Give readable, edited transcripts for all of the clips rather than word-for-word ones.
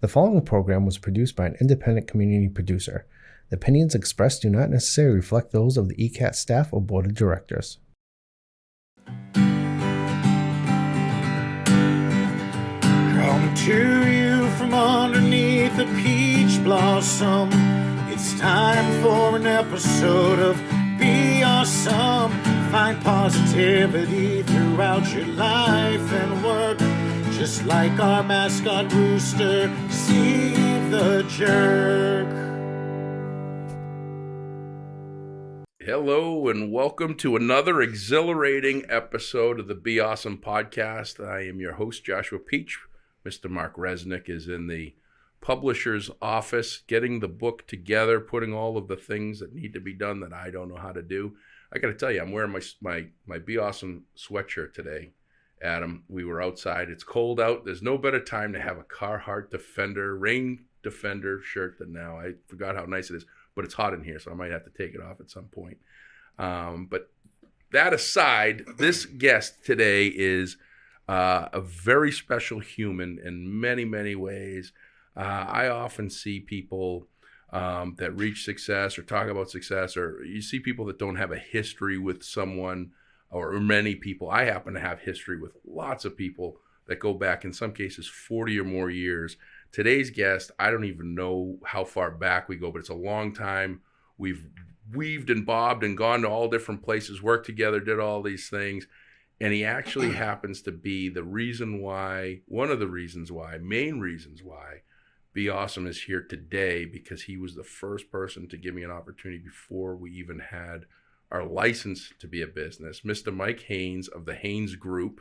The following program was produced by an independent community producer. The opinions expressed do not necessarily reflect those of the ECAT staff or board of directors. Come to you from underneath a peach blossom. It's time for an episode of BeAuSm. Find positivity throughout your life and work. Just like our mascot rooster, Steve the Jerk. Hello and welcome to another exhilarating episode of the BeAuSm Podcast. I am your host, Joshua Peach. Mr. Mark Resnick is in the publisher's office getting the book together, putting all of the things that need to be done that I don't know how to do. I got to tell you, I'm wearing my BeAuSm sweatshirt today. Adam, we were outside. It's cold out. There's no better time to have a Carreiro Defender, rain defender shirt than now. I forgot how nice it is, but it's hot in here, so I might have to take it off at some point. But that aside, this guest today is a very special human in many, many ways. I often see people that reach success or talk about success, or you see people that don't have a history with someone or many people. I happen to have history with lots of people that go back, in some cases, 40 or more years. Today's guest, I don't even know how far back we go, but it's a long time. We've weaved and bobbed and gone to all different places, worked together, did all these things. And he actually happens to be the reason why, one of the reasons why, main reasons why BeAuSm is here today, because he was the first person to give me an opportunity before we even had our license to be a business. Mr. Mike Haynes of the Haynes Group.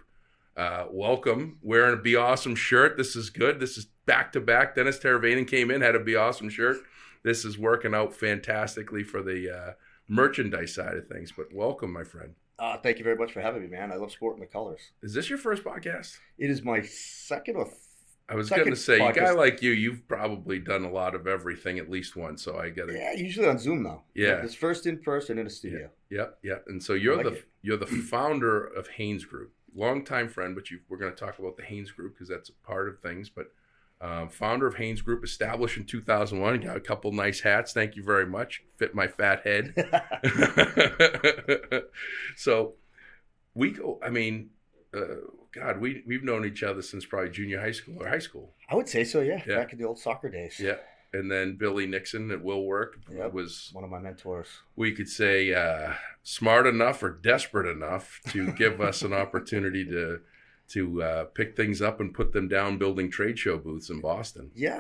Welcome. Wearing a BeAuSm shirt. This is good. This is back-to-back. Dennis Teravainen came in, had a BeAuSm shirt. This is working out fantastically for the merchandise side of things. But welcome, my friend. Thank you very much for having me, man. I love sporting the colors. Is this your first podcast? It is my second or I was going to say, podcast. A guy like you, you've probably done a lot of everything at least once, so I get it. Yeah, usually on Zoom though. Yeah. It's first in person in a studio. Yeah. And so you're the founder of Haynes Group. Longtime friend, but we're going to talk about the Haynes Group because that's a part of things. But founder of Haynes Group, established in 2001. Got a couple nice hats. Thank you very much. Fit my fat head. So we go, I mean, God, we've known each other since probably junior high school or high school. I would say so, yeah. Back in the old soccer days. Yeah. And then Billy Nixon at Will Work was one of my mentors. We could say smart enough or desperate enough to give us an opportunity to pick things up and put them down building trade show booths in Boston. Yeah,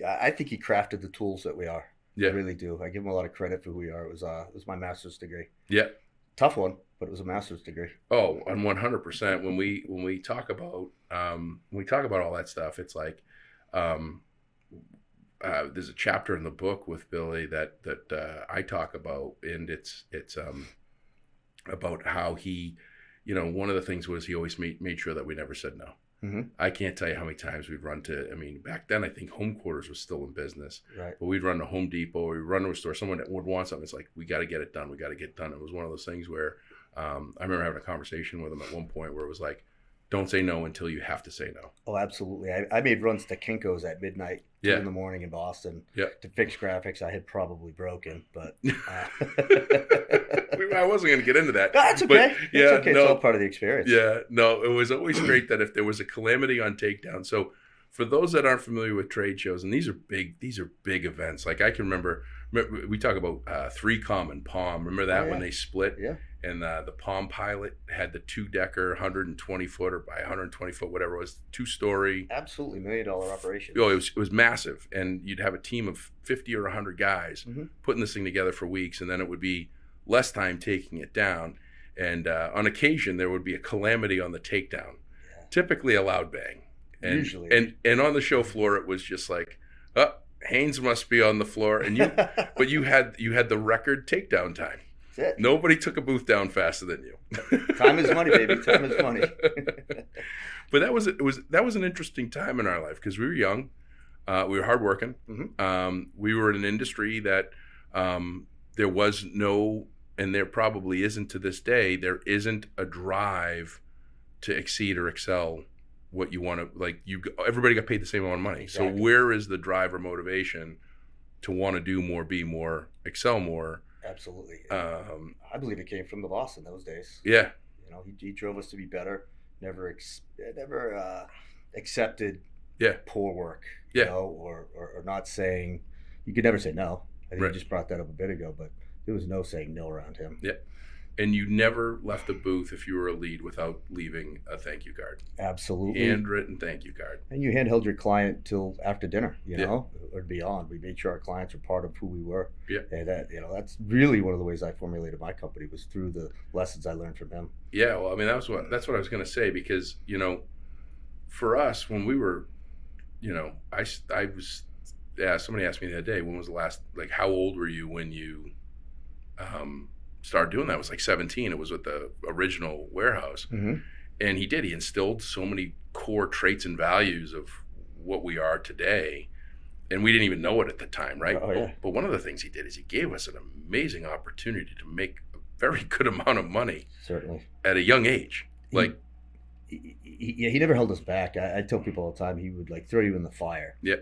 I think he crafted the tools that we are. Yeah. I really do. I give him a lot of credit for who we are. It was my master's degree. Yeah. Tough one, but it was a master's degree. Oh, and 100%. When we talk about all that stuff, it's like there's a chapter in the book with Billy that I talk about, and it's about how he, one of the things was he always made sure that we never said no. Mm-hmm. I can't tell you how many times we'd run to, back then I think Home Quarters was still in business. Right. But we'd run to Home Depot or we'd run to a store, someone that would want something. It's like, we got to get it done. We got to get it done. It was one of those things where I remember having a conversation with him at one point where it was like, don't say no until you have to say no. Oh, absolutely. I made runs to Kinko's at midnight, 2 in the morning in Boston to fix graphics I had probably broken, but I wasn't going to get into that. That's okay. But, it's okay. It's all part of the experience. Yeah, no, it was always great that if there was a calamity on takedown. So for those that aren't familiar with trade shows, and these are big events. Like I can remember we talk about 3Com and Palm. Remember that when they split? Yeah. And the Palm Pilot had the 2-decker, 120-foot or by 120-foot, whatever it was, 2-story. Absolutely, $1 million operation. Oh, it was massive. And you'd have a team of 50 or 100 guys putting this thing together for weeks, and then it would be less time taking it down. And on occasion, there would be a calamity on the takedown, typically a loud bang. And, usually. And on the show floor, it was just like, Haynes must be on the floor. And but you had the record takedown time. That's it. Nobody took a booth down faster than you. Time is money, baby. Time is money. But that was an interesting time in our life because we were young, we were hardworking. Mm-hmm. We were in an industry that there was no, and there probably isn't to this day, there isn't a drive to exceed or excel what you want to, like, everybody got paid the same amount of money. Exactly. So where is the drive or motivation to want to do more, be more, excel more? Absolutely. I believe it came from the boss in those days. Yeah. You know, he drove us to be better. Never accepted poor work. You know, or not saying. You could never say no. I think you just brought that up a bit ago, but there was no saying no around him. Yeah. And you never left the booth if you were a lead without leaving a thank you card. Absolutely. Handwritten thank you card. And you handheld your client till after dinner, you know, or beyond. We made sure our clients were part of who we were. Yeah. And that, you know, that's really one of the ways I formulated my company, was through the lessons I learned from him. Yeah. Well, I mean, that's what I was going to say, because, you know, for us, when we were, you know, somebody asked me the other day, when was the last, like, how old were you when you, started doing that? It was like 17. It was with the original warehouse. Mm-hmm. And he instilled so many core traits and values of what we are today. And we didn't even know it at the time, right? Oh, yeah. But one of the things he did is he gave us an amazing opportunity to make a very good amount of money. Certainly. At a young age. He never held us back. I tell people all the time, he would, like, throw you in the fire. Yeah.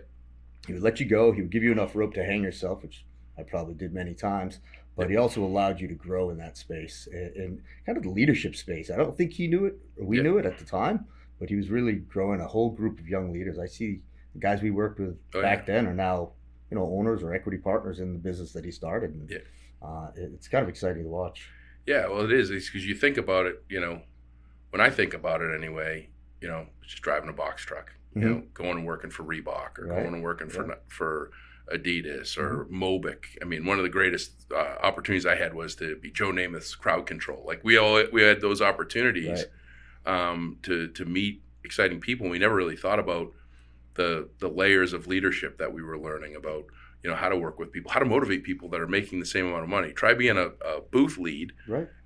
He would let you go. He would give you enough rope to hang yourself, which I probably did many times. But he also allowed you to grow in that space, and kind of the leadership space. I don't think he knew it, or we knew it at the time, but he was really growing a whole group of young leaders. I see the guys we worked with back then are now, you know, owners or equity partners in the business that he started. And it's kind of exciting to watch. Yeah, well, it is. It's because you think about it, you know, when I think about it anyway, you know, just driving a box truck, you know, going and working for Reebok, or going and working for Adidas or Mobic. I mean, one of the greatest opportunities I had was to be Joe Namath's crowd control. Like, we had those opportunities to meet exciting people. And we never really thought about the layers of leadership that we were learning about, you know, how to work with people, how to motivate people that are making the same amount of money. Try being a booth lead,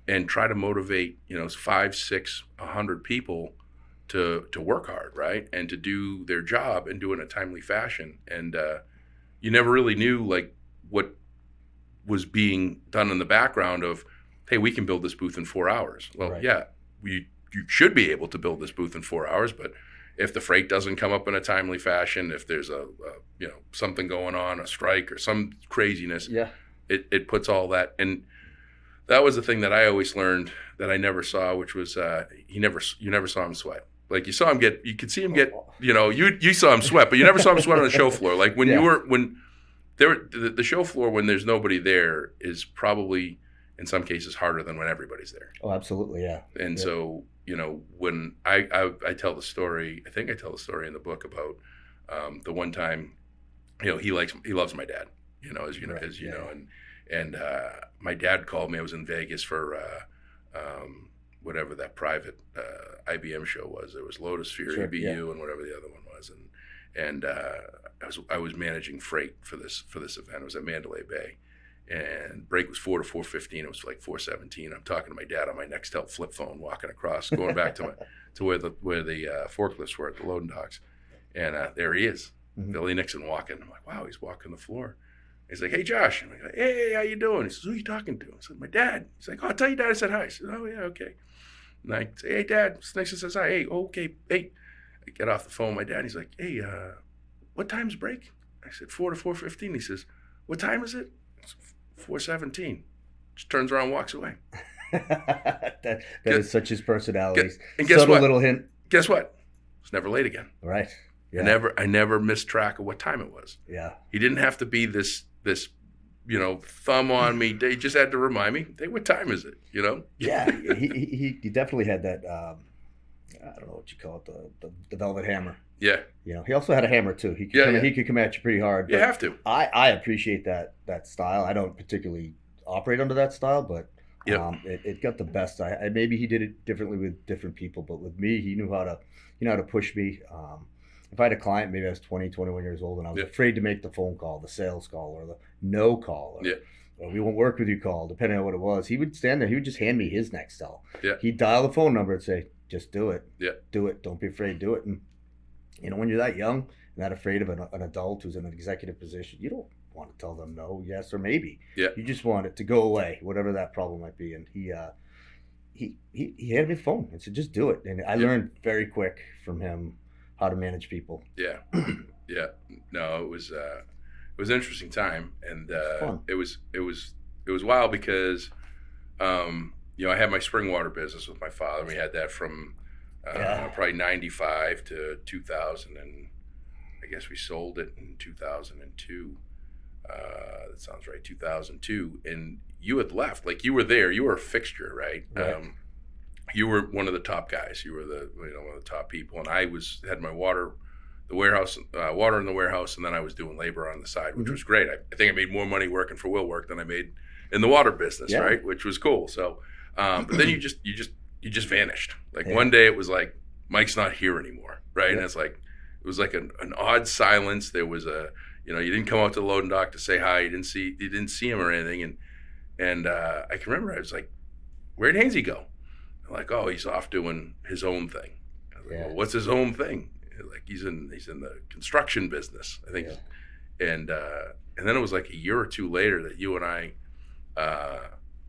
and try to motivate, you know, 5, 6, 100 people to work hard, right? And to do their job and do it in a timely fashion. And you never really knew, like, what was being done in the background of, hey, we can build this booth in 4 hours. Well, you should be able to build this booth in 4 hours, but if the freight doesn't come up in a timely fashion, if there's a you know, something going on, a strike or some craziness, it puts all that. And that was the thing that I always learned that I never saw, which was you never saw him sweat. Like, you saw him you could see him get, you know, you saw him sweat, but you never saw him sweat on the show floor. Like, when the show floor, when there's nobody there, is probably in some cases harder than when everybody's there. Oh, absolutely. Yeah. And so, you know, when I tell the story, I think I tell the story in the book about the one time, you know, he loves my dad, you know, as you know, and my dad called me. I was in Vegas for whatever that private IBM show was. There was Lotus Fury, BU, and whatever the other one was, and I was managing freight for this event. It was at Mandalay Bay, and break was 4 to 4:15. It was like 4:17. I'm talking to my dad on my Nextel flip phone, walking across, going back to where the forklifts were at the loading docks, and there he is, Billy Nixon walking. I'm like, wow, he's walking the floor. He's like, hey, Josh. I'm like, hey, how you doing? He says, who are you talking to? I said, my dad. He's like, oh, I'll tell your dad I said hi. I said, oh, yeah, okay. And I say, hey, Dad. Nixon says hi. Hey, okay, hey. I get off the phone. My dad, he's like, hey, what time's break? I said, 4 to 4:15. He says, what time is it? It's 4:17. Just turns around and walks away. that is such his personality. And guess Subtle what? Little hint. Guess what? It's never late again. Right. Yeah. I never missed track of what time it was. Yeah. He didn't have to be this, you know, thumb on me. They just had to remind me, hey, what time is it? You know? Yeah. he definitely had that, I don't know what you call it, the velvet hammer. Yeah. You know, he also had a hammer too. He could come at you pretty hard. You have to. I appreciate that style. I don't particularly operate under that style, but it got the best. Maybe he did it differently with different people, but with me, he knew how to push me. If I had a client, maybe I was 20, 21 years old, and I was afraid to make the phone call, the sales call, or the no call, or we won't work with you call, depending on what it was. He would stand there. He would just hand me his Nextel. Yeah. He'd dial the phone number and say, just do it. Yeah. Do it. Don't be afraid to do it. And, you know, when you're that young and that afraid of an adult who's in an executive position, you don't want to tell them no, yes, or maybe. Yeah. You just want it to go away, whatever that problem might be. And he handed me the phone and said, just do it. And I learned very quick from him how to manage people. Yeah. Yeah. No, it was an interesting time, and it was wild because I had my spring water business with my father. We had that from probably 95 to 2000, and I guess we sold it in 2002. That sounds right, 2002. And you had left, like you were there, you were a fixture, right? You were one of the top guys. You were one of the top people, and I had my water in the warehouse, and then I was doing labor on the side, which was great. I think I made more money working for Will Work than I made in the water business, right? Which was cool. So, but then you just vanished. Like one day it was like, Mike's not here anymore, right? And it's like, it was like an odd silence. There was you didn't come out to the loading dock to say hi. You didn't see him or anything. And I can remember I was like, where'd Haynesy go? I'm like, oh, he's off doing his own thing. I was like, well, what's his own thing? Like he's in the construction business, I think. And then it was like a year or two later that you and I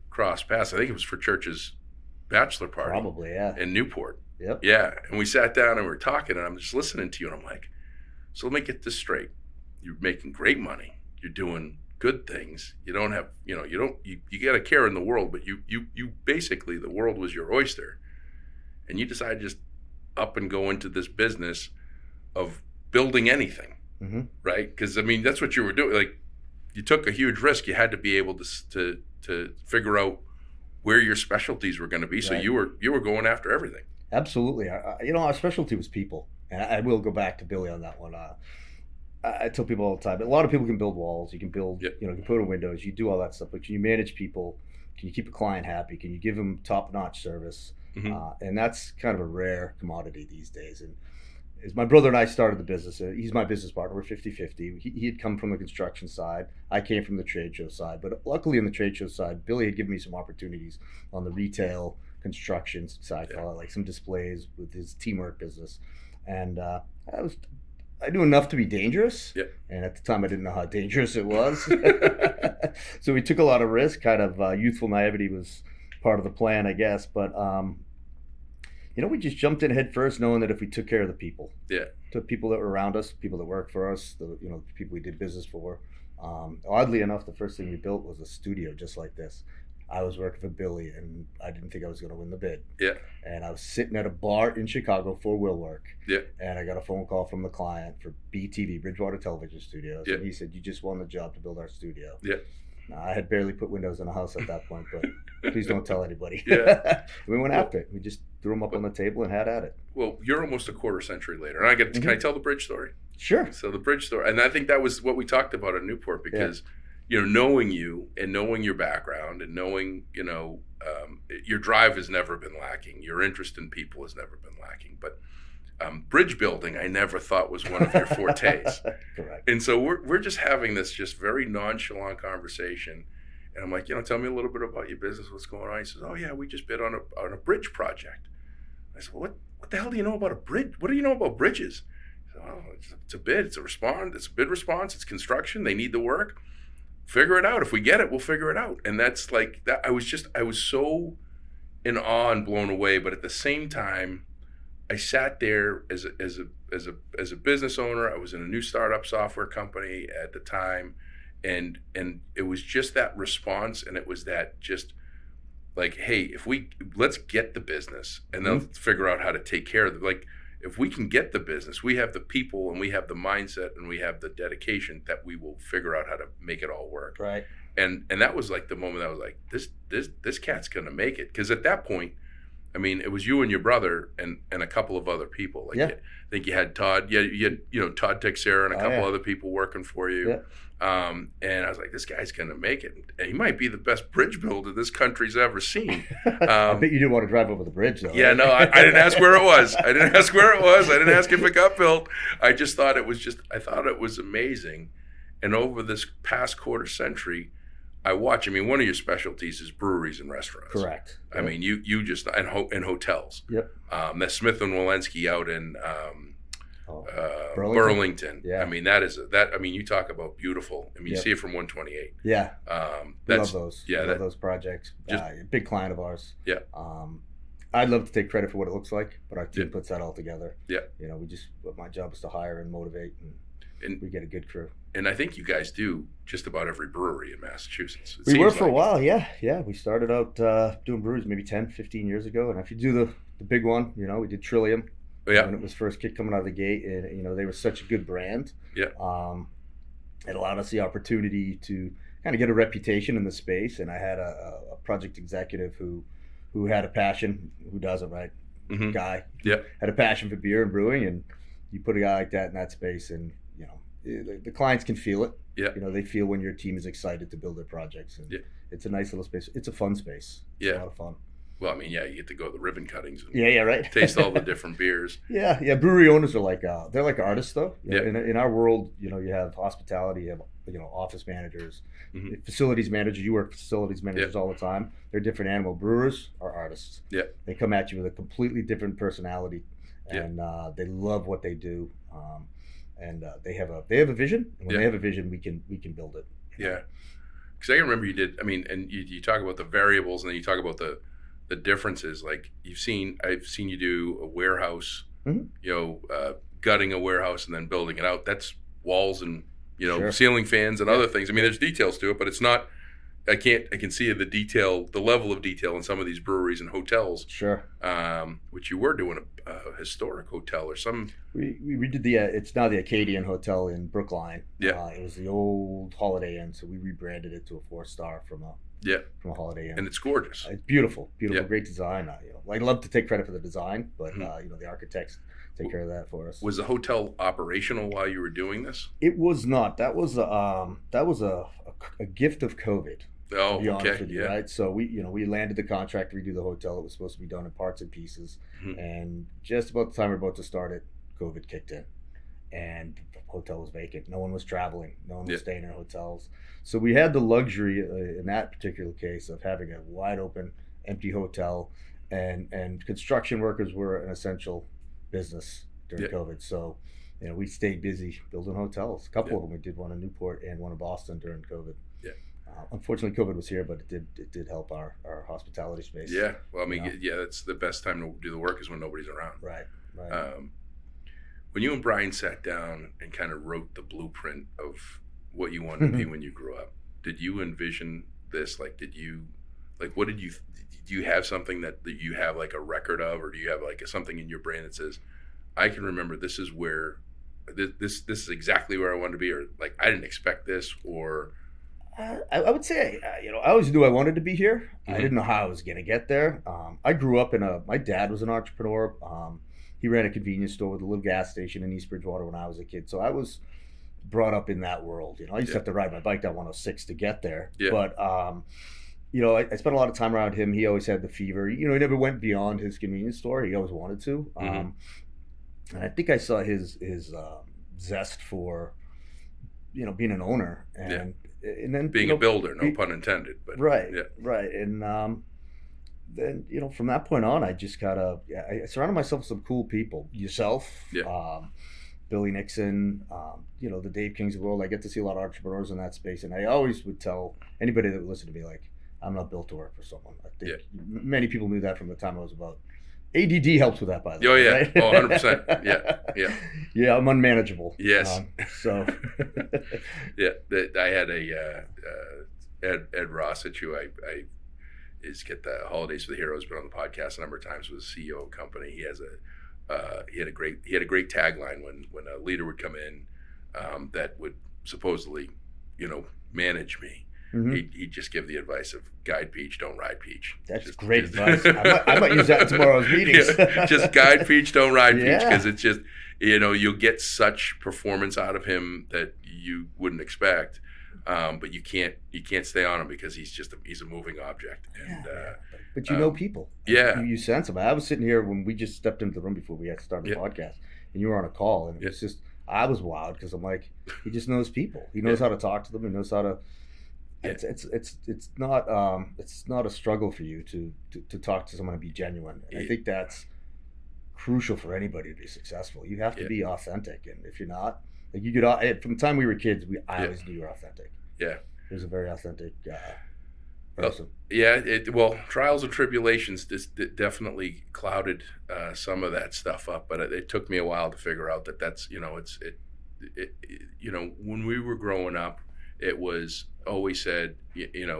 crossed paths. I think it was for Church's bachelor party. Probably, yeah. In Newport. Yep. Yeah. And we sat down and we were talking, and I'm just listening to you, and I'm like, so let me get this straight. You're making great money. You're doing good things. You don't have, you got a care in the world, but you basically, the world was your oyster. And you decided to just up and go into this business of building anything, right? Because, I mean, that's what you were doing. Like, you took a huge risk. You had to be able to figure out where your specialties were going to be. So you were going after everything. Absolutely. Our specialty was people. And I will go back to Billy on that one. I tell people all the time, a lot of people can build walls. You can build, you can put in windows. You do all that stuff. But can you manage people? Can you keep a client happy? Can you give them top-notch service? And that's kind of a rare commodity these days. And as my brother and I started the business, he's my business partner. We're 50-50. He had come from the construction side. I came from the trade show side. But luckily on the trade show side, Billy had given me some opportunities on the retail construction side, like some displays with his teamwork business. And I knew enough to be dangerous. And at the time, I didn't know how dangerous it was. So we took a lot of risk. Kind of youthful naivety was part of the plan, I guess. But we just jumped in head first, knowing that if we took care of the people, took people that were around us, people that worked for us, the people we did business for. Oddly enough, the first thing we built was a studio just like this. I was working for Billy, and I didn't think I was going to win the bid. And I was sitting at a bar in Chicago for Will Work. And I got a phone call from the client for BTV, Bridgewater Television Studios. And he said, you just won the job to build our studio. Now, I had barely put windows in a house at that point, but please don't tell anybody. We went after it. We just threw them up on the table and had at it. Well, you're almost a quarter century later. And can I tell the bridge story? Sure. So the bridge story, and I think that was what we talked about at Newport, because knowing you and knowing your background and knowing, your drive has never been lacking. Your interest in people has never been lacking. But bridge building, I never thought was one of your fortes. Correct. And so we're just having this just very nonchalant conversation. And I'm like, tell me a little bit about your business. What's going on? He says, oh, yeah, we just bid on a bridge project. I said, what the hell do you know about a bridge? What do you know about bridges? He said, oh, it's a bid. It's a bid response. It's construction. They need the work. Figure it out. If we get it, we'll figure it out. And that's like that. I was so in awe and blown away. But at the same time, I sat there as a business owner. I was in a new startup software company at the time, and it was just that response, and it was that just like, hey, let's get the business, and then figure out how to take care of it. Like, if we can get the business, we have the people, and we have the mindset, and we have the dedication that we will figure out how to make it all work. Right. And that was like the moment I was like, this cat's gonna make it, because at that point, I mean, it was you and your brother and a couple of other people. Like, I think you had Todd. You had Todd Texera and a couple other people working for you. And I was like, this guy's going to make it. And he might be the best bridge builder this country's ever seen. I bet you didn't want to drive over the bridge, though. Yeah, no, I didn't ask where it was. I didn't ask if it got built. I just thought it was amazing. And over this past quarter century, one of your specialties is breweries and restaurants. Correct. I mean, you just, and hotels. Yep. That Smith and Walensky out in Burlington. Yeah. I mean, you talk about beautiful. I mean, you see it from 128. Yeah. We love those. Yeah. Love those projects. Big client of ours. Yeah. I'd love to take credit for what it looks like, but our team puts that all together. Yeah. My job is to hire and motivate, and we get a good crew. And I think you guys do just about every brewery in Massachusetts. We were for a while, yeah. We started out doing breweries maybe 10, 15 years ago. And if you do the big one, we did Trillium when it was first coming out of the gate. And, they were such a good brand. Yeah. It allowed us the opportunity to kind of get a reputation in the space. And I had a project executive who had a passion, who doesn't, right? Mm-hmm. Guy. Yeah. Had a passion for beer and brewing. And you put a guy like that in that space, and, the clients can feel it. Yeah. They feel when your team is excited to build their projects. And it's a nice little space. It's a fun space. It's a lot of fun. Well, I mean, you get to go to the ribbon cuttings and right. taste all the different beers. Yeah. Brewery owners are like they're like artists, though. Yeah. In our world, you have hospitality, you have office managers, facilities managers. You work with facilities managers all the time. They're different animal. Brewers are artists. Yeah. They come at you with a completely different personality, and they love what they do. And they have a vision. And when they have a vision, we can build it. Yeah. Because I can remember you did. I mean, and you talk about the variables, and then you talk about the differences. Like I've seen you do a warehouse, gutting a warehouse and then building it out. That's walls and ceiling fans and other things. I mean, there's details to it, but it's not. I can see the level of detail in some of these breweries and hotels. Sure. Which you were doing a historic hotel or some. We redid it's now the Acadian Hotel in Brookline. Yeah. It was the old Holiday Inn, so we rebranded it to a 4-star from a Holiday Inn. And it's gorgeous. It's beautiful, great design. I'd love to take credit for the design, but the architects take care of that for us. Was the hotel operational while you were doing this? It was not. That was a gift of COVID. Oh, to be honest with okay, you, right? So we landed the contract to redo the hotel. It was supposed to be done in parts and pieces, and just about the time we were about to start it, COVID kicked in, and the hotel was vacant. No one was traveling. No one was staying in hotels. So we had the luxury in that particular case of having a wide open, empty hotel, and construction workers were an essential business during COVID. So we stayed busy building hotels. A couple of them. We did one in Newport and one in Boston during COVID. Yeah. Unfortunately, COVID was here, but it did help our hospitality space. Yeah. Well, I mean, that's the best time to do the work is when nobody's around. Right. When you and Brian sat down and kind of wrote the blueprint of what you wanted to be when you grew up, did you envision this? Like, do you have something that you have like a record of, or do you have like something in your brain that says, I can remember this is where this is exactly where I wanted to be, or like I didn't expect this, or I would say I always knew I wanted to be here. I didn't know how I was going to get there. I grew up my dad was an entrepreneur. He ran a convenience store with a little gas station in East Bridgewater when I was a kid, so I was brought up in that world. I used to have to ride my bike down 106 to get there. But I spent a lot of time around him. He always had the fever. He never went beyond his convenience store. He always wanted to. And I think I saw his zest for being an owner and then being a builder, no pun intended. But right. And then from that point on, I just I surrounded myself with some cool people. Yourself, Billy Nixon, the Dave Kings of the world. I get to see a lot of entrepreneurs in that space, and I always would tell anybody that would listen to me, like, I'm not built to work for someone. I think many people knew that from the time I was about. ADD helps with that, by the way. Oh, yeah. Right? 100%. Yeah. Yeah, I'm unmanageable. Yes. So. I had Ed Rossich, who I get the Holidays for the Heroes, been on the podcast a number of times, was the CEO of a company. He has he had a great tagline when a leader would come in that would supposedly manage me. He'd just give the advice of guide Peach, don't ride Peach. That's great advice. I might use that in tomorrow's meetings. Just guide Peach, don't ride Peach, because it's just you'll get such performance out of him that you wouldn't expect, but you can't stay on him because he's a moving object. And but people. Yeah, you sense him. I was sitting here when we just stepped into the room before we had started the podcast, and you were on a call, and it was just I was wild because I'm like, he just knows people. He knows how to talk to them. He knows how to. It's not a struggle for you to talk to someone and be genuine. And I think that's crucial for anybody to be successful. You have to be authentic, and if you're not, like you could, from the time we were kids, I always knew you were authentic. Yeah, he was a very authentic person. Well, trials and tribulations definitely clouded some of that stuff up, but it took me a while to figure out that's when we were growing up, it was always said,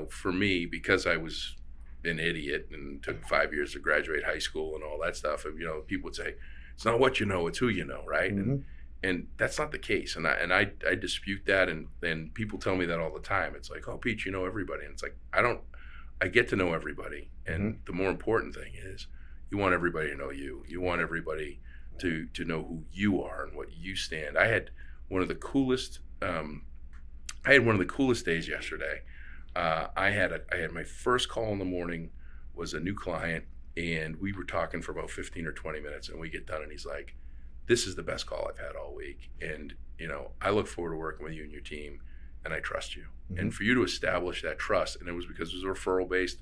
for me, because I was an idiot and took 5 years to graduate high school and all that stuff, people would say, it's not what you know, it's who you know, right? Mm-hmm. And that's not the case, and I dispute that, and people tell me that all the time. It's like, oh, Pete, you know everybody, and it's like, I get to know everybody, and the more important thing is you want everybody to know you. You want everybody to know who you are and what you stand. I had one of the coolest days yesterday. I had my first call in the morning, was a new client, and we were talking for about 15 or 20 minutes, and we get done, and he's like, this is the best call I've had all week, and I look forward to working with you and your team, and I trust you. Mm-hmm. And for you to establish that trust, and it was because it was referral based,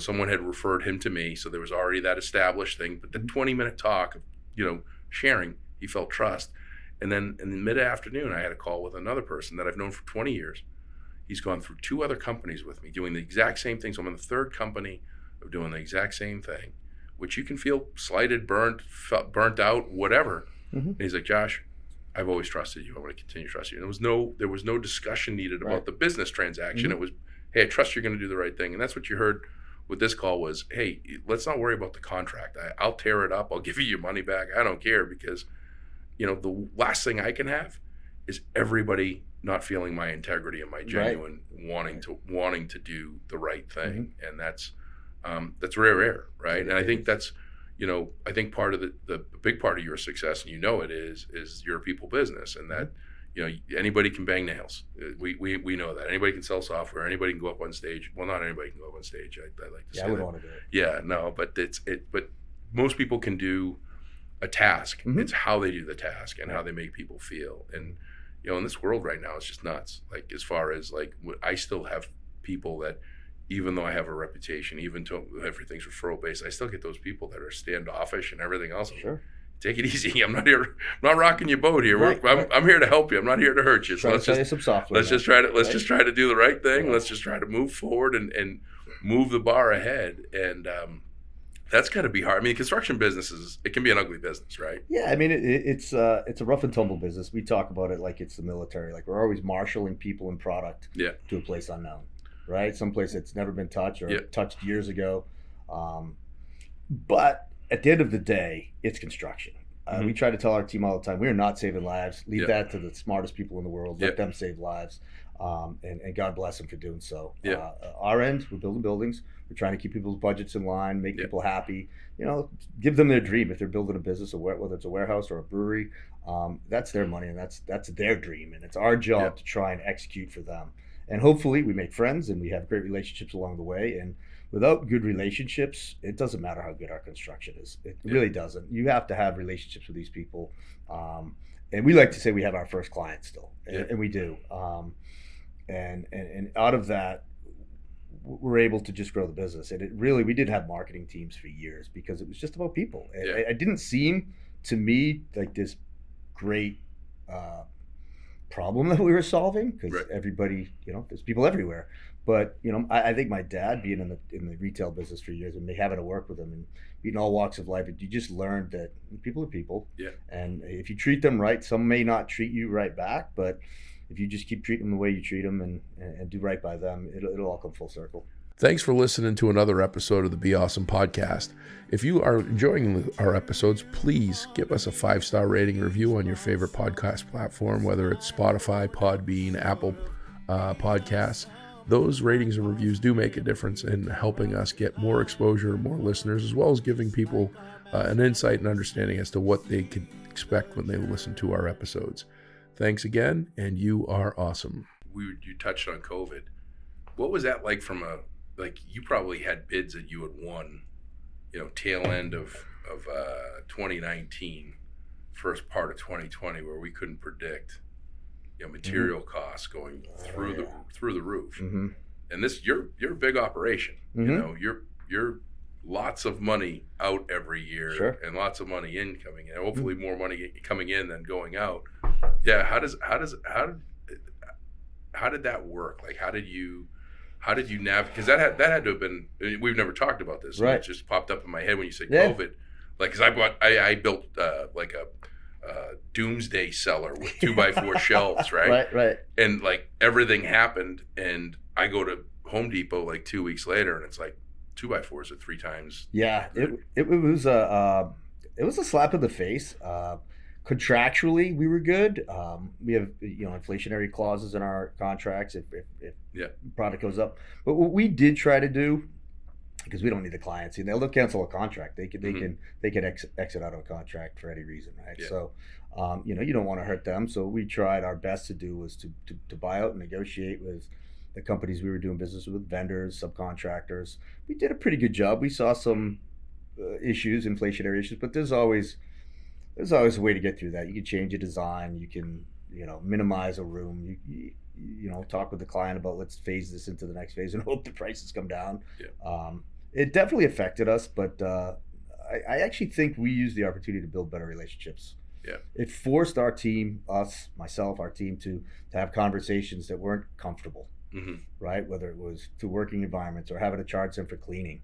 someone had referred him to me, so there was already that established thing, but the 20-minute talk of sharing, he felt trust. And then in the mid-afternoon, I had a call with another person that I've known for 20 years. He's gone through 2 other companies with me doing the exact same thing. So I'm in the 3rd company of doing the exact same thing, which you can feel slighted, burnt out, whatever. Mm-hmm. And he's like, Josh, I've always trusted you. I want to continue to trust you. And there was no discussion needed about the business transaction. Mm-hmm. It was, hey, I trust you're going to do the right thing. And that's what you heard with this call was, hey, let's not worry about the contract. I'll tear it up. I'll give you your money back. I don't care, because the last thing I can have is everybody not feeling my integrity and my genuine wanting to do the right thing. Mm-hmm. And that's rare, right? And I think that's, I think part of the big part of your success, and it is you're a people business, and that, anybody can bang nails. We know that. Anybody can sell software. Anybody can go up on stage. Well, not anybody can go up on stage. I like to say I wouldn't want to do it. Yeah, no, but but most people can do a task. Mm-hmm. It's how they do the task and how they make people feel. And in this world right now, it's just nuts. Like, as far as I still have people that, even though I have a reputation, even though everything's referral based, I still get those people that are standoffish and everything else. Sure. Take it easy. I'm not rocking your boat here. I'm here to help you. I'm not here to hurt you. So let's just try to do the right thing. Yeah. Let's just try to move forward and move the bar ahead. And that's got to be hard. I mean, construction businesses, it can be an ugly business, right? Yeah, I mean, it's a rough and tumble business. We talk about it like it's the military. Like, we're always marshaling people and product to a place unknown, right? Someplace that's never been touched or touched years ago. But at the end of the day, it's construction. We try to tell our team all the time, we are not saving lives. Leave that to the smartest people in the world. Let them save lives. And God bless them for doing so. Our end, we're building buildings. We're trying to keep people's budgets in line, make people happy. Give them their dream. If they're building a business, whether it's a warehouse or a brewery, that's their money, and that's their dream. And it's our job to try and execute for them. And hopefully we make friends and we have great relationships along the way. And without good relationships, it doesn't matter how good our construction is. It really doesn't. You have to have relationships with these people. And we like to say we have our first client still, and we do. And out of that, we're able to just grow the business. And we did have marketing teams for years because it was just about people. It didn't seem to me like this great problem that we were solving, because everybody, there's people everywhere. But I think my dad, being in the retail business for years and having to work with him and being all walks of life, you just learned that people are people. Yeah. And if you treat them right, some may not treat you right back, but if you just keep treating them the way you treat them and do right by them, it'll all come full circle. Thanks for listening to another episode of the BeAuSm Podcast. If you are enjoying our episodes, please give us a 5-star rating review on your favorite podcast platform, whether it's Spotify, Podbean, Apple Podcasts. Those ratings and reviews do make a difference in helping us get more exposure, more listeners, as well as giving people an insight and understanding as to what they could expect when they listen to our episodes. Thanks again, and you are awesome. You touched on COVID. What was that like you probably had bids that you had won, tail end of 2019, first part of 2020, where we couldn't predict, material costs going through the roof. Mm-hmm. And this, you're a big operation. Mm-hmm. You're lots of money out every year, Sure. and lots of money coming in. Hopefully, more money coming in than going out. Yeah, how did that work? Like, how did you navigate? Because that had to have been. We've never talked about this. Right. It just popped up in my head when you said Yeah. COVID. Like, because I built like a doomsday cellar with 2x4 shelves, right? Right. And like everything happened, and I go to Home Depot like 2 weeks later, and it's like 2x4s are 3 times. Yeah, it was a slap in the face. Contractually, we were good. We have inflationary clauses in our contracts if product goes up. But what we did try to do, because we don't need the clients, they'll cancel a contract. They can exit out of a contract for any reason, right? Yeah. So, you don't want to hurt them. So we tried our best to do was to buy out and negotiate with the companies we were doing business with, vendors, subcontractors. We did a pretty good job. We saw some issues, inflationary issues, but there's always a way to get through that. You can change a design. You can minimize a room. You talk with the client about, let's phase this into the next phase and hope the prices come down. Yeah. It definitely affected us, but I actually think we used the opportunity to build better relationships. Yeah. It forced our team, myself, our team to have conversations that weren't comfortable, right? Whether it was through working environments or having to charge them for cleaning,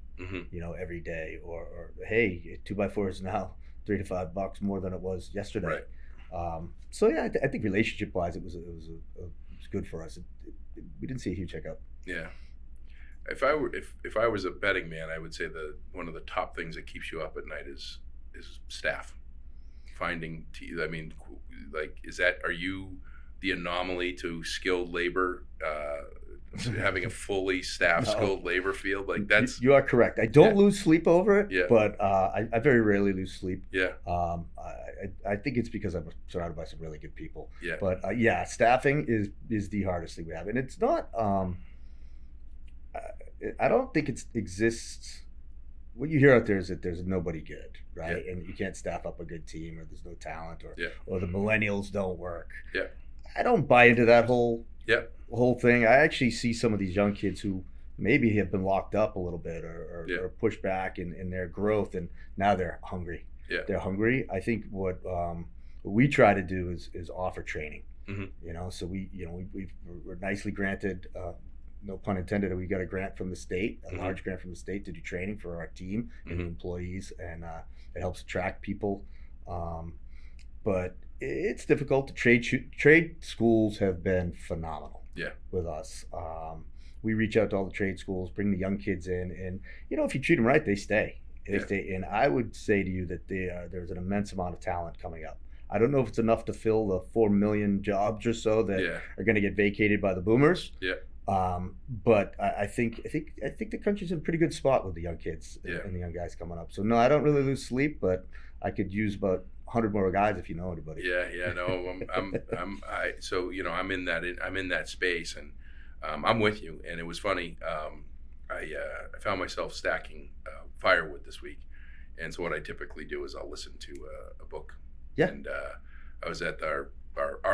every day, or hey, 2x4 is now $3 to $5 more than it was yesterday. Right. So yeah, I think relationship wise, it was good for us. We didn't see a huge hiccup. Yeah. If I was a betting man, I would say one of the top things that keeps you up at night is staff. Finding, are you the anomaly to skilled labor, having a fully staffed skilled labor field? Like, that's... You are correct. I don't lose sleep over it, but I very rarely lose sleep. Yeah. I think it's because I'm surrounded by some really good people. Yeah. But staffing is the hardest thing we have. And it's not, I don't think it exists. What you hear out there is that there's nobody good, right? Yeah. And you can't staff up a good team, or there's no talent, or the millennials don't work. Yeah. I don't buy into that whole thing. I actually see some of these young kids who maybe have been locked up a little bit or pushed back in their growth, and now they're hungry. Yeah. They're hungry. I think what we try to do is offer training. So we're nicely granted, no pun intended, we got a grant from the state, a large grant from the state to do training for our team and the employees, and it helps attract people. But it's difficult. Trade schools have been phenomenal with us. We reach out to all the trade schools, bring the young kids in, and if you treat them right, they stay. And I would say to you that there's an immense amount of talent coming up. I don't know if it's enough to fill the 4 million jobs or so that are going to get vacated by the boomers. Yeah. But I think the country's in a pretty good spot with the young kids and the young guys coming up. So no, I don't really lose sleep, but I could use about 100 more guys if you know anybody. No, I'm in that space, and I'm with you. And it was funny. I found myself stacking firewood this week, and so what I typically do is I'll listen to a book. Yeah. And I was at our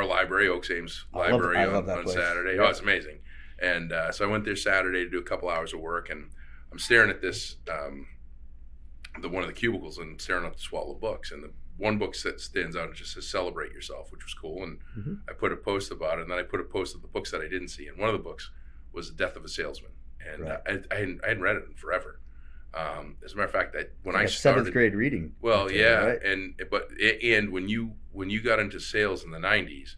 library, Oaks Ames Library, on Saturday. Oh, it's amazing. And so I went there Saturday to do a couple hours of work, and I'm staring at this, one of the cubicles, and staring at this wall of books. And the one book that stands out, it just says "Celebrate Yourself," which was cool. And I put a post about it, and then I put a post of the books that I didn't see. And one of the books was "The Death of a Salesman," and I hadn't read it in forever. As a matter of fact, when I started 7th grade reading. Well, right? and when you got into sales in the 90s.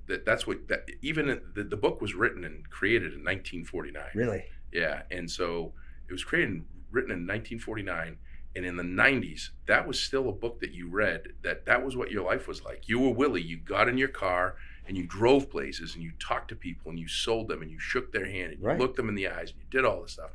That's what even the book was written and created in 1949. Really? Yeah, and so it was written in 1949, and in the 90s, that was still a book that you read. That was what your life was like. You were Willie. You got in your car and you drove places and you talked to people and you sold them and you shook their hand and you looked them in the eyes and you did all this stuff.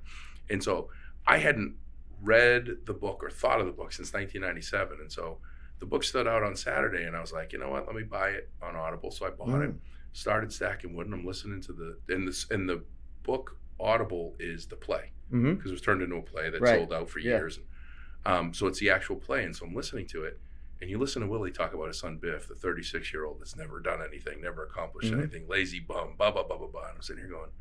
And so I hadn't read the book or thought of the book since 1997, and so the book stood out on Saturday, and I was like, you know what? Let me buy it on Audible. So I bought it, started stacking wood, and I'm listening to in the book. Audible is the play because it was turned into a play that sold out for years. And, so it's the actual play, and so I'm listening to it, and you listen to Willie talk about his son Biff, the 36-year-old that's never done anything, never accomplished anything, lazy bum, blah blah blah blah blah. And I'm sitting here going,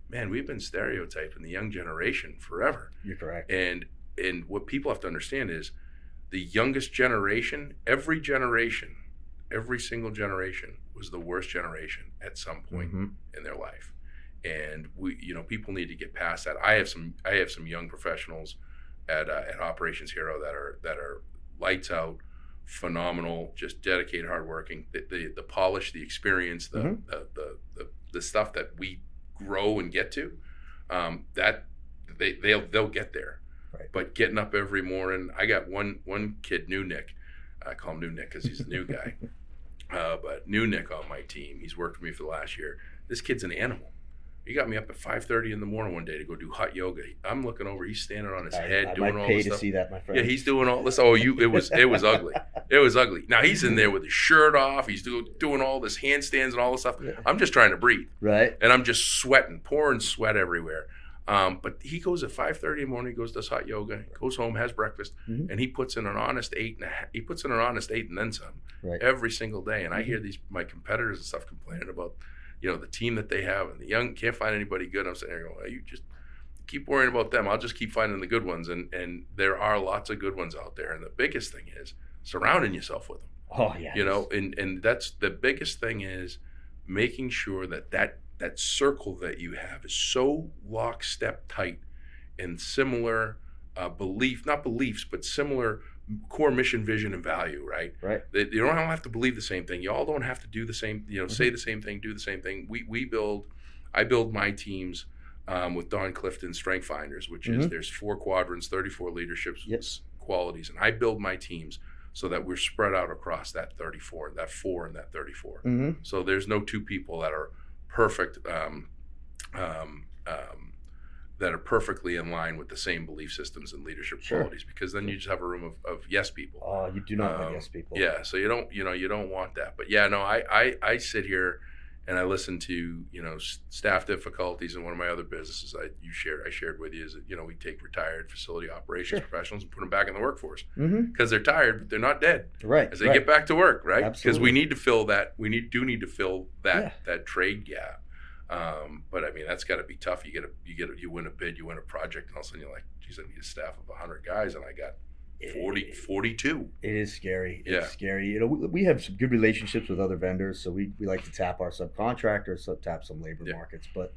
man, we've been stereotyping the young generation forever. You're correct. And and what people have to understand is the youngest generation, every single generation was the worst generation at some point in their life. And people need to get past that. I have some young professionals at Operations Hero that are lights out, phenomenal, just dedicated, hardworking. The polish, the experience, the stuff that we grow and get to, that they'll get there. Right. But getting up every morning, I got one kid, New Nick. I call him New Nick because he's a new guy. But New Nick on my team, he's worked with me for the last year. This kid's an animal. He got me up at 5:30 in the morning one day to go do hot yoga. I'm looking over, he's standing on his head doing all this stuff. I might pay to see that, my friend. Yeah, he's doing all this. Oh, it was ugly. It was ugly. Now he's in there with his shirt off. He's doing all this handstands and all this stuff. Yeah. I'm just trying to breathe. Right. And I'm just sweating, pouring sweat everywhere. But he goes at 5:30 in the morning, he goes, does hot yoga, goes home, has breakfast, and he puts in an honest 8 and then some every single day. And I hear my competitors and stuff complaining about, the team that they have, and the young can't find anybody good. I'm sitting there going, well, you just keep worrying about them. I'll just keep finding the good ones. And there are lots of good ones out there. And the biggest thing is surrounding yourself with them. Oh, yeah. And that's the biggest thing, is making sure that circle that you have is so lockstep tight and similar similar core mission, vision, and value, right? Right. You don't have to believe the same thing. You all don't have to do the same, say the same thing, do the same thing. I build my teams with Don Clifton Strength Finders, which is, there's 4 quadrants, 34 leaderships qualities. And I build my teams so that we're spread out across that 34, that 4 and that 34. So there's no 2 people that are perfect, that are perfectly in line with the same belief systems and leadership qualities, because then you just have a room of yes people. Oh, you do not want yes people. Yeah, so you don't want that. But yeah, no, I sit here and I listen to, staff difficulties in one of my other businesses I shared with you, is that, we take retired facility operations professionals and put them back in the workforce because they're tired, but they're not dead. Right. As they get back to work, right? Because we need to fill that. We need to fill that trade gap. But I mean, that's got to be tough. You win a bid, you win a project, and all of a sudden you're like, geez, I need a staff of 100 guys, and I got 42. It is scary. Yeah. It's scary. We have some good relationships with other vendors, so we like to tap our subcontractors, tap some labor markets. But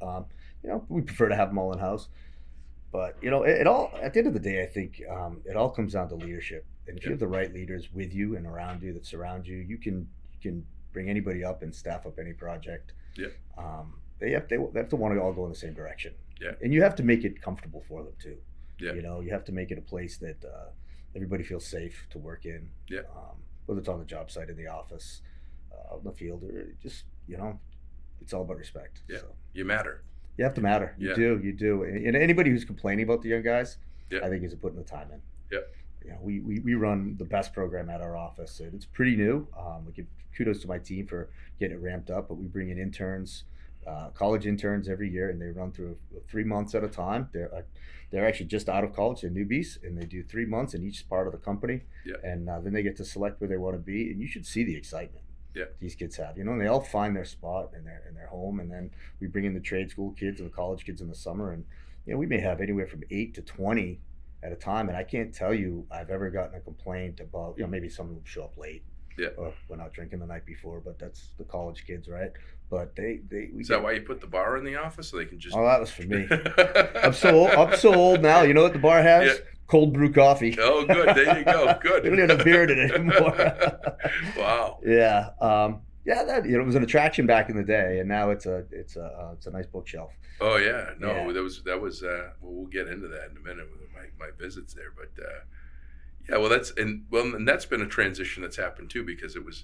we prefer to have them all in house. But it all, at the end of the day, I think it all comes down to leadership. And if you have the right leaders with you and around you that surround you, you can bring anybody up and staff up any project. Yeah. They have to want to all go in the same direction. Yeah. And you have to make it comfortable for them too. Yeah. You have to make it a place that everybody feels safe to work in. Yeah. Whether it's on the job site, in the office, out in the field, or just, it's all about respect. Yeah. So You matter. you have to matter. You do. And anybody who's complaining about the young guys, I think isn't putting the time in. Yeah. We run the best program at our office, and it's pretty new. We give kudos to my team for getting it ramped up, but we bring in interns, college interns every year, and they run through 3 months at a time. They're actually just out of college, they're newbies, and they do 3 months in each part of the company. Yeah. And then they get to select where they want to be, and you should see the excitement these kids have. And they all find their spot in their home, and then we bring in the trade school kids and the college kids in the summer, and we may have anywhere from 8 to 20 at a time, and I can't tell you I've ever gotten a complaint about, maybe someone will show up late. Yeah. Or went out drinking the night before, but that's the college kids, right? But Is that why you put the bar in the office, so they can just? Oh, that was for me. I'm so old now. You know what the bar has? Yeah. Cold brew coffee. Oh, good. There you go. Good. We don't even have beer in it anymore. Wow. Yeah. That it was an attraction back in the day, and now it's a nice bookshelf. Oh yeah. No, that was. Well, we'll get into that in a minute with my visits there, but. Yeah, well, that's been a transition that's happened too, because it was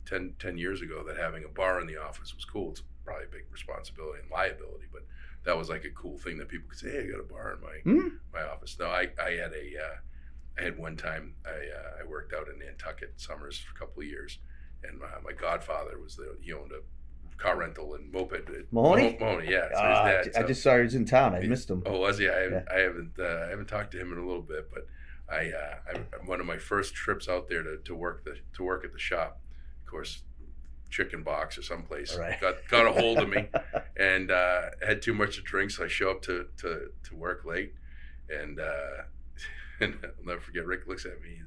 10 years ago that having a bar in the office was cool. It's probably a big responsibility and liability, but that was like a cool thing that people could say, hey, I got a bar in my office. No, I had one time I worked out in Nantucket summers for a couple of years, and my godfather he owned a car rental and moped. Mahoney? Mahoney, yeah. So his dad, I just saw he was in town. I missed him. Oh, was he? I haven't talked to him in a little bit, but. I one of my first trips out there to work at the shop, of course, Chicken Box or someplace got a hold of me, and had too much to drink, so I show up to work late, and And I'll never forget, Rick looks at me, he's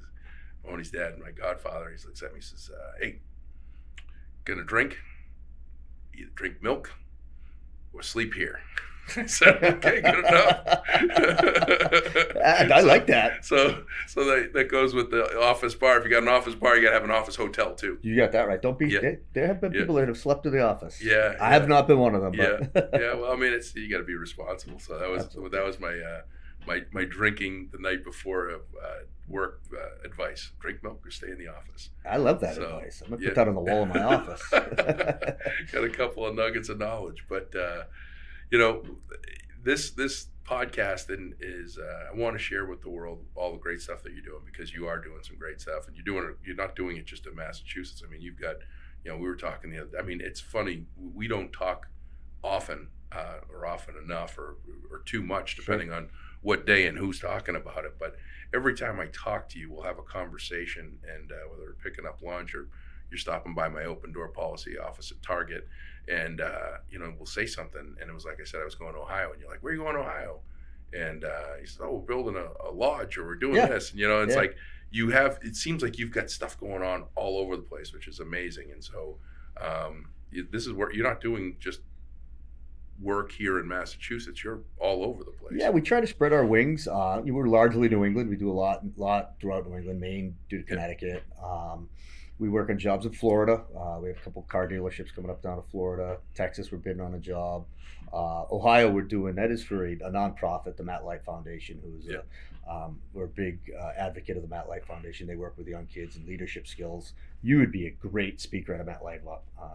Moni's dad, my godfather, he looks at me and says, hey, gonna drink? Either drink milk or sleep here. I said, okay, good enough. I like that. So that goes with the office bar. If you got an office bar, you got to have an office hotel too. You got that right. Don't be. Yeah. There have been people that have slept in the office. Yeah, I have not been one of them. But. Yeah. Well, I mean, you got to be responsible. So that was my drinking the night before work advice: drink milk or stay in the office. I love that advice. I'm gonna put that on the wall in my office. Got a couple of nuggets of knowledge, but this podcast is I want to share with the world all the great stuff that you're doing, because you are doing some great stuff, and you're not doing it just in Massachusetts. I mean, you've got, we were talking it's funny, we don't talk often or often enough or too much, depending on what day and who's talking about it. But every time I talk to you, we'll have a conversation, and whether we're picking up lunch or you're stopping by my open door policy office at Target, and we'll say something, and it was like I said, I was going to Ohio, and you're like, where are you going to Ohio? And he said, oh, we're building a lodge, or we're doing this, and it's like it seems like you've got stuff going on all over the place, which is amazing. And so this is where you're not doing just work here in Massachusetts, you're all over the place. Yeah, we try to spread our wings. We're largely New England. We do a lot throughout New England, Maine, due to Connecticut. We work on jobs in Florida. We have a couple car dealerships coming up down to Florida. Texas, we're bidding on a job. Ohio, we're doing, that is for a nonprofit, the Matt Light Foundation, who's we're a big advocate of the Matt Light Foundation. They work with young kids in leadership skills. You would be a great speaker at a Matt Light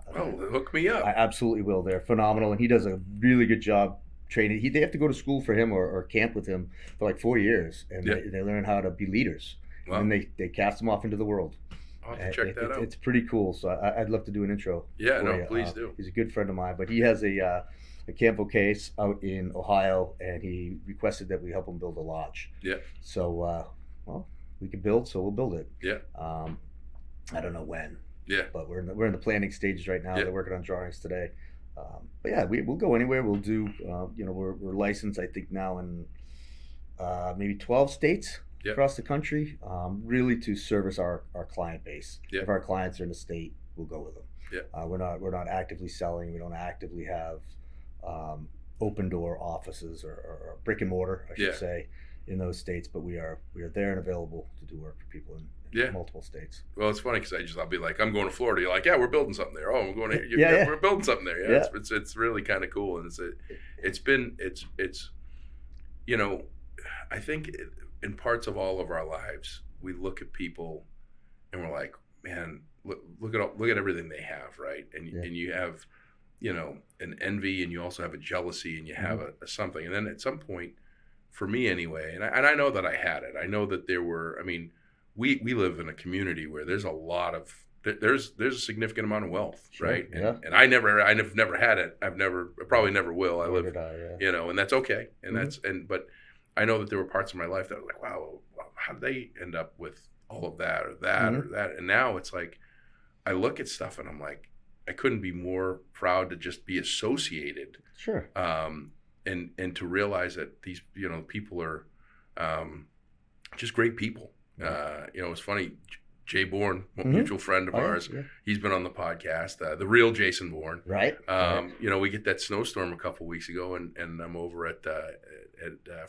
event. Hook me up. I absolutely will. They're phenomenal, and he does a really good job training. They have to go to school for him or camp with him for like 4 years, and they learn how to be leaders. Wow. And they cast them off into the world. I'll have to check that out. It's pretty cool. So I'd love to do an intro. Yeah, no, please do. He's a good friend of mine, but he has a camp case out in Ohio, and he requested that we help him build a lodge. Yeah. So, we can build, so we'll build it. Yeah. I don't know when. Yeah. But we're in the planning stages right now. Yeah. They're working on drawings today. But yeah, we'll go anywhere. We'll do. We're licensed, I think, now in maybe 12 states. Yep. Across the country, really to service our client base. Yep. If our clients are in the state, we'll go with them. Yep. We're not actively selling. We don't actively have open door offices or brick and mortar, I should say, in those states. But we are there and available to do work for people in multiple states. Well, it's funny because I'll be like, I'm going to Florida. You're like, yeah, we're building something there. Oh, I'm going to we're building something there. Yeah. It's really kind of cool, and it's I think. In parts of all of our lives, we look at people and we're like, man, look at everything they have, right? And you have, an envy, and you also have a jealousy, and you have a something. And then at some point, for me anyway, and I know that I had it. I know that there were. I mean, we live in a community where there's a lot of there's a significant amount of wealth, right? And I've never had it. I probably never will. I live, and that's okay. And but. I know that there were parts of my life that I was like, wow, how did they end up with all of that or that or that? And now it's like, I look at stuff and I'm like, I couldn't be more proud to just be associated. Sure. And to realize that these, people are just great people. It's funny. Jay Bourne, a mutual friend of ours, he's been on the podcast, the real Jason Bourne. Right. We get that snowstorm a couple of weeks ago, and I'm over at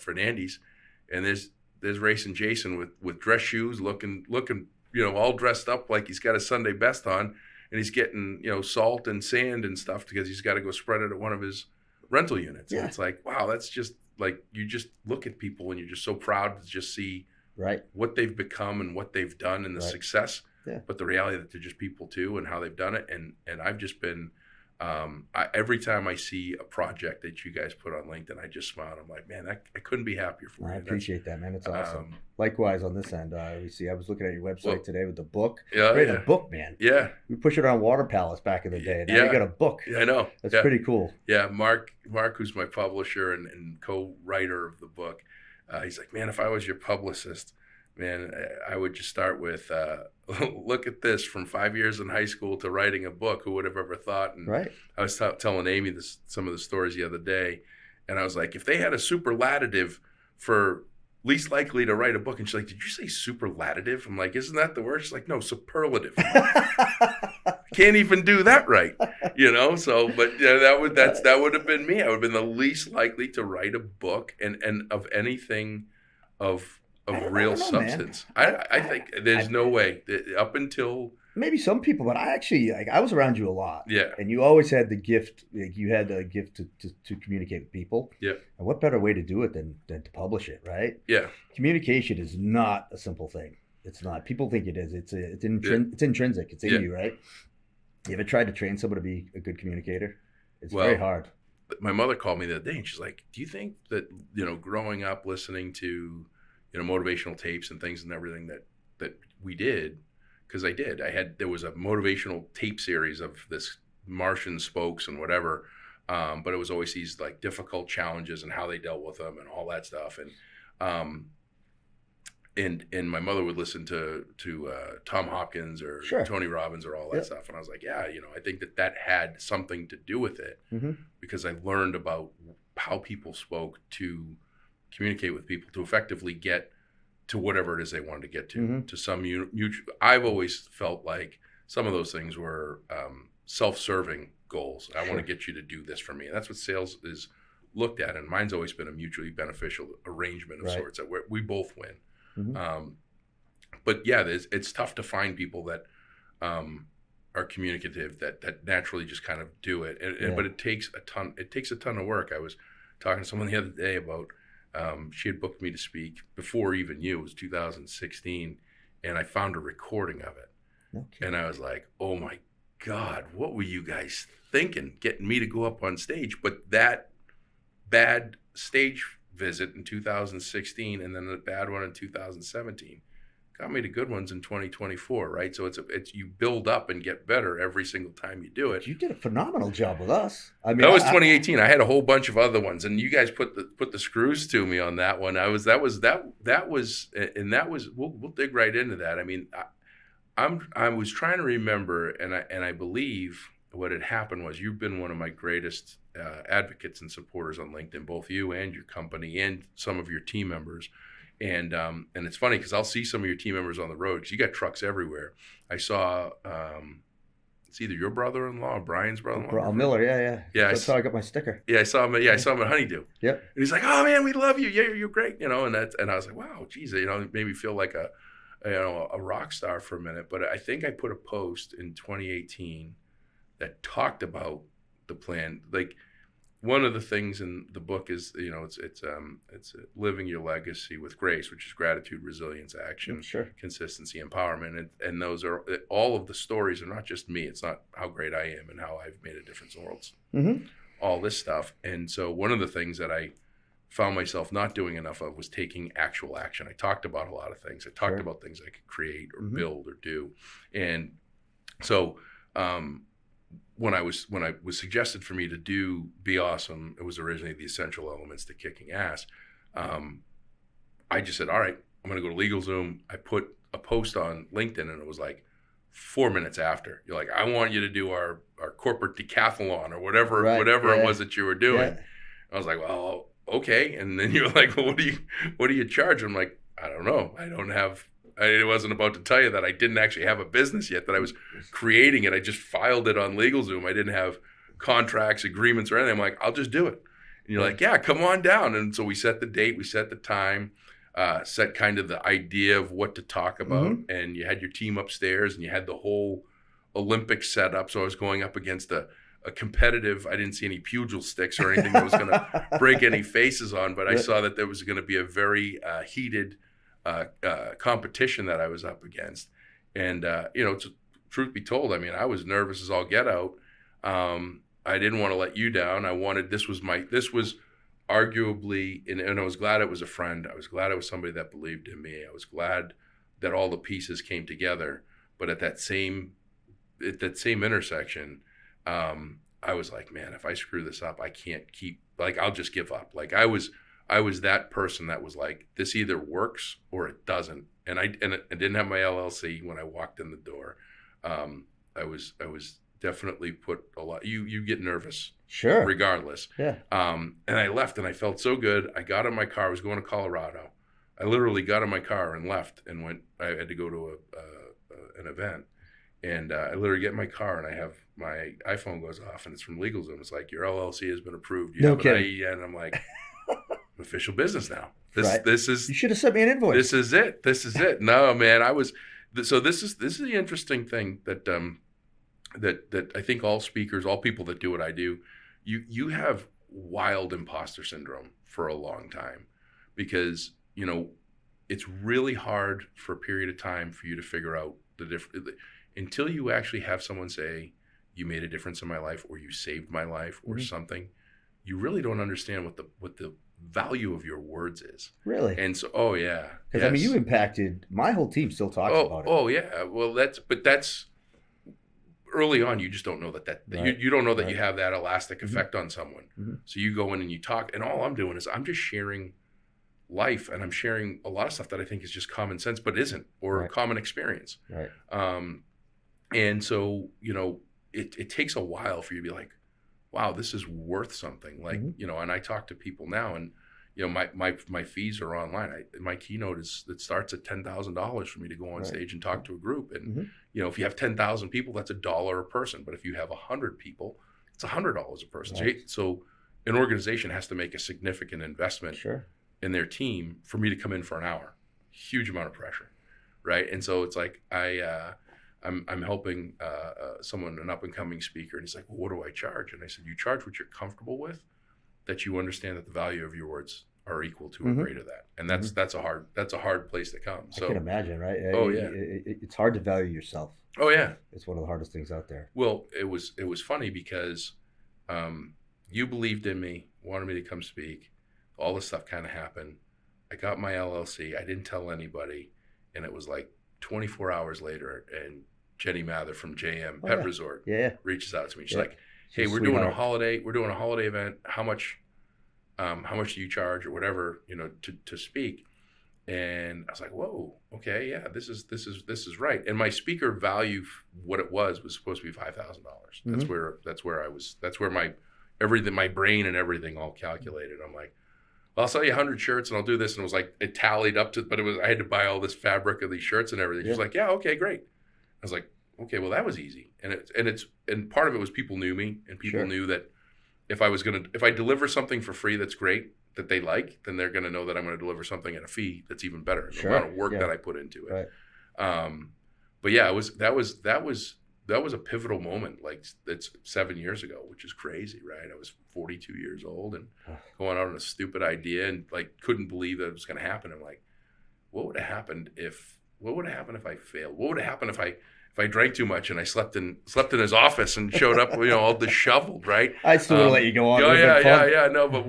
Fernandes, and there's racing Jason with dress shoes, looking, all dressed up like he's got a Sunday best on, and he's getting, salt and sand and stuff because he's got to go spread it at one of his rental units. Yeah. And it's like, wow, that's just like, you just look at people and you're just so proud to just see what they've become and what they've done and the success, but the reality that they're just people too and how they've done it. And I've just been, every time I see a project that you guys put on LinkedIn, I just smile. I'm like, man, I couldn't be happier for you. I appreciate that, man. It's awesome. Likewise on this end, I was looking at your website today with the book. A book, man. Yeah. We push it around Water Palace back in the day. Now you got a book. Yeah, I know. That's pretty cool. Yeah, Mark, who's my publisher and co-writer of the book, he's like, man, if I was your publicist, man, I would just start with, look at this, from 5 years in high school to writing a book. Who would have ever thought? And I was telling Amy some of the stories the other day, and I was like, if they had a superlative for least likely to write a book. And she's like, did you say superlative? I'm like, isn't that the word? She's like, no, superlative. Can't even do that right, So, but that would have been me. I would have been the least likely to write a book and of anything of real substance. I think there's no way up until maybe some people, but I actually I was around you a lot. Yeah, and you always had the gift. You had the gift to communicate with people. Yeah, and what better way to do it than to publish it, right? Yeah, communication is not a simple thing. It's not. People think it is. It's intrinsic. It's in you, right? You ever tried to train someone to be a good communicator? It's very hard. My mother called me the other day and she's like, do you think that, growing up listening to, motivational tapes and things and everything that we did, because I did, there was a motivational tape series of this Martian spokes and whatever, but it was always these like difficult challenges and how they dealt with them and all that stuff. And my mother would listen to Tom Hopkins or Tony Robbins or all that stuff. And I was like, yeah, I think that had something to do with it, because I learned about how people spoke to communicate with people to effectively get to whatever it is they wanted to get to, to some mutual. I've always felt like some of those things were self-serving goals. I want to get you to do this for me. And that's what sales is looked at. And mine's always been a mutually beneficial arrangement of sorts that we both win. But yeah, it's tough to find people that are communicative, that naturally just kind of do it. But it takes a ton of work. I was talking to someone the other day about, she had booked me to speak before even you. It was 2016, and I found a recording of it. Okay. And I was like, oh my God, what were you guys thinking, getting me to go up on stage? But that bad stage visit in 2016 and then the bad one in 2017 got me to good ones in 2024, right? So it's you build up and get better every single time you do it. You did a phenomenal job with us. I mean, that was 2018. I had a whole bunch of other ones, and you guys put the screws to me on that one. We'll dig right into that. I mean, I was trying to remember, and I believe what had happened was you've been one of my greatest advocates and supporters on LinkedIn, both you and your company and some of your team members. And it's funny because I'll see some of your team members on the road because you got trucks everywhere. I saw it's either your brother-in-law or Brian's brother-in-law. Miller, yeah. That's how I got my sticker. Yeah, I saw him. Yeah, I saw him at Honeydew. Yep. And he's like, "Oh man, we love you. Yeah, you're great." And I was like, "Wow, geez," it made me feel like a rock star for a minute. But I think I put a post in 2018 that talked about the plan. Like, one of the things in the book is, it's living your legacy with grace, which is gratitude, resilience, action, consistency, empowerment. And those are all of the stories are not just me. It's not how great I am and how I've made a difference in the world. All this stuff. And so one of the things that I found myself not doing enough of was taking actual action. I talked about a lot of things. I talked about things I could create or build or do. And so, when I was suggested for me to do BeAuSm, it was originally the essential elements to kicking ass. I just said, all right, I'm going to go to LegalZoom. I put a post on LinkedIn, and it was like 4 minutes after. You're like, I want you to do our corporate decathlon or whatever it was that you were doing. Yeah. I was like, well, okay. And then you're like, well, what do you charge? I'm like, I don't know. I wasn't about to tell you that I didn't actually have a business yet, that I was creating it. I just filed it on LegalZoom. I didn't have contracts, agreements, or anything. I'm like, I'll just do it. And you're like, yeah, come on down. And so we set the date, we set the time, set kind of the idea of what to talk about. And you had your team upstairs, and you had the whole Olympic setup. So I was going up against a competitive, I didn't see any pugil sticks or anything that was going to break any faces on, but I saw that there was going to be a very heated competition that I was up against. And, truth be told, I mean, I was nervous as all get out. I didn't want to let you down. This was arguably, and I was glad it was a friend. I was glad it was somebody that believed in me. I was glad that all the pieces came together. But at that same intersection, I was like, man, if I screw this up, I can't keep, I'll just give up. I was that person that was like, this either works or it doesn't. And I didn't have my LLC when I walked in the door. I was definitely put a lot. You get nervous, sure, regardless. Yeah. And I left, and I felt so good. I got in my car. I was going to Colorado. I literally got in my car and left and went. I had to go to an event, and I literally get in my car and I have my iPhone goes off and it's from LegalZoom. It's like, your LLC has been approved. You have an IE, and I'm like, official business now. This is. You should have sent me an invoice. This is it. No, man, I was. So this is the interesting thing that that I think all speakers, all people that do what I do, you have wild imposter syndrome for a long time, because it's really hard for a period of time for you to figure out the difference until you actually have someone say, you made a difference in my life, or you saved my life, or something. You really don't understand what the value of your words is. Really? And so, oh yeah. Because I mean, you impacted my whole team. Still talks about it. Oh yeah. Well, that's early on. You just don't know that Right. you don't know that you have that elastic effect on someone. Mm-hmm. So you go in and you talk, and all I'm doing is I'm just sharing life, and I'm sharing a lot of stuff that I think is just common sense, but isn't, or Right. common experience. Right. And so it takes a while for you to be like, wow, this is worth something. Like, and I talk to people now, and my fees are online. My keynote it starts at $10,000 for me to go on Right. stage and talk to a group. And if you have 10,000 people, that's $1 a person. But if you have 100 people, it's $100 a person. Right. So an organization has to make a significant investment Sure. in their team for me to come in for an hour. Huge amount of pressure, right? And so it's like I'm helping someone, an up and coming speaker, and he's like, well, what do I charge? And I said, you charge what you're comfortable with, that you understand that the value of your words are equal to or greater that. And that's a hard place to come. So I can imagine, right? Oh yeah. It's hard to value yourself. Oh yeah. It's one of the hardest things out there. Well, it was funny because you believed in me, wanted me to come speak. All this stuff kind of happened. I got my LLC. I didn't tell anybody, and it was like 24 hours later, and Jenny Mather from JM Pet Resort reaches out to me. She's like, "Hey, we're doing a holiday event. How much do you charge, or whatever, to speak?" And I was like, "Whoa, okay, yeah, this is right." And my speaker value, what it was supposed to be $5,000. That's where my brain and everything all calculated. I'm like, well, I'll sell you 100 shirts and I'll do this. And it was like, it tallied up to, but I had to buy all this fabric of these shirts and everything. She's like, yeah, okay, great. I was like, okay, well, that was easy. And part of it was people knew me, and people knew that if I deliver something for free that's great, that they like, then they're going to know that I'm going to deliver something at a fee that's even better. The amount of work that I put into it. Right. But yeah, that was a pivotal moment. Like, it's 7 years ago, which is crazy, right? I was 42 years old and going out on a stupid idea, and like couldn't believe that it was going to happen. I'm like, what would have happened if I failed? What would have happened if I drank too much and I slept in his office and showed up, all disheveled, right? I still would have let you go on. No, but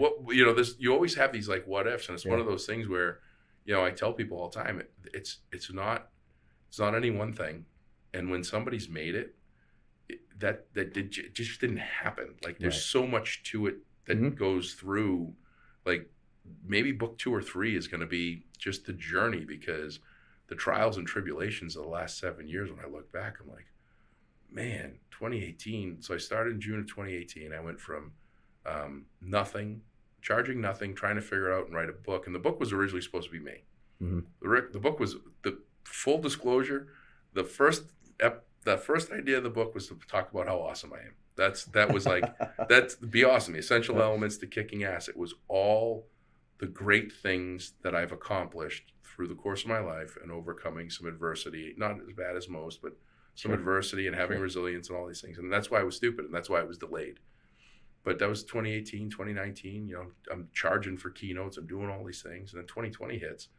you always have these like what ifs, and it's one of those things where, I tell people all the time, it's not any one thing, and when somebody's made it, it just didn't happen. Like, there's so much to it that goes through. Like, maybe book 2 or 3 is going to be just the journey, because the trials and tribulations of the last 7 years, when I look back, I'm like, man, 2018. So I started in June of 2018. I went from nothing, charging nothing, trying to figure out and write a book. And the book was originally supposed to be me. The book was, the full disclosure, the first idea of the book was to talk about how awesome I am. That was like, that's BeAuSm, the essential elements to kicking ass. It was all the great things that I've accomplished through the course of my life, and overcoming some adversity, not as bad as most, but some adversity, and having resilience and all these things. And that's why I was stupid, and that's why it was delayed. But that was 2018, 2019, I'm charging for keynotes, I'm doing all these things. And then 2020 hits,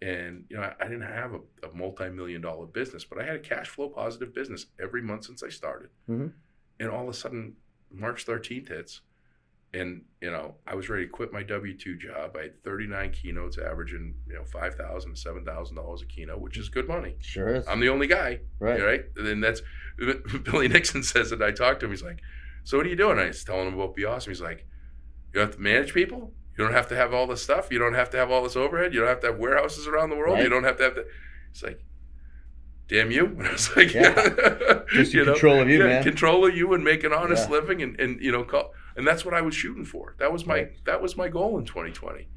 and I didn't have a multi-million-dollar business, but I had a cash flow positive business every month since I started. And all of a sudden, March 13th hits, and I was ready to quit my W-2 job. I had 39 keynotes, averaging $5,000 to $7,000 a keynote, which is good money. Sure is. I'm the only guy, right? And that's Billy Nixon says it. I talked to him. He's like, "So what are you doing?" I was telling him about BeAuSm. He's like, "You don't have to manage people. You don't have to have all this stuff. You don't have to have all this overhead. You don't have to have warehouses around the world. You don't have to have that." He's like, "Damn you!" And I was like, just control of you, man. Control of you, and make an honest living, and and that's what I was shooting for. That was my goal in 2020.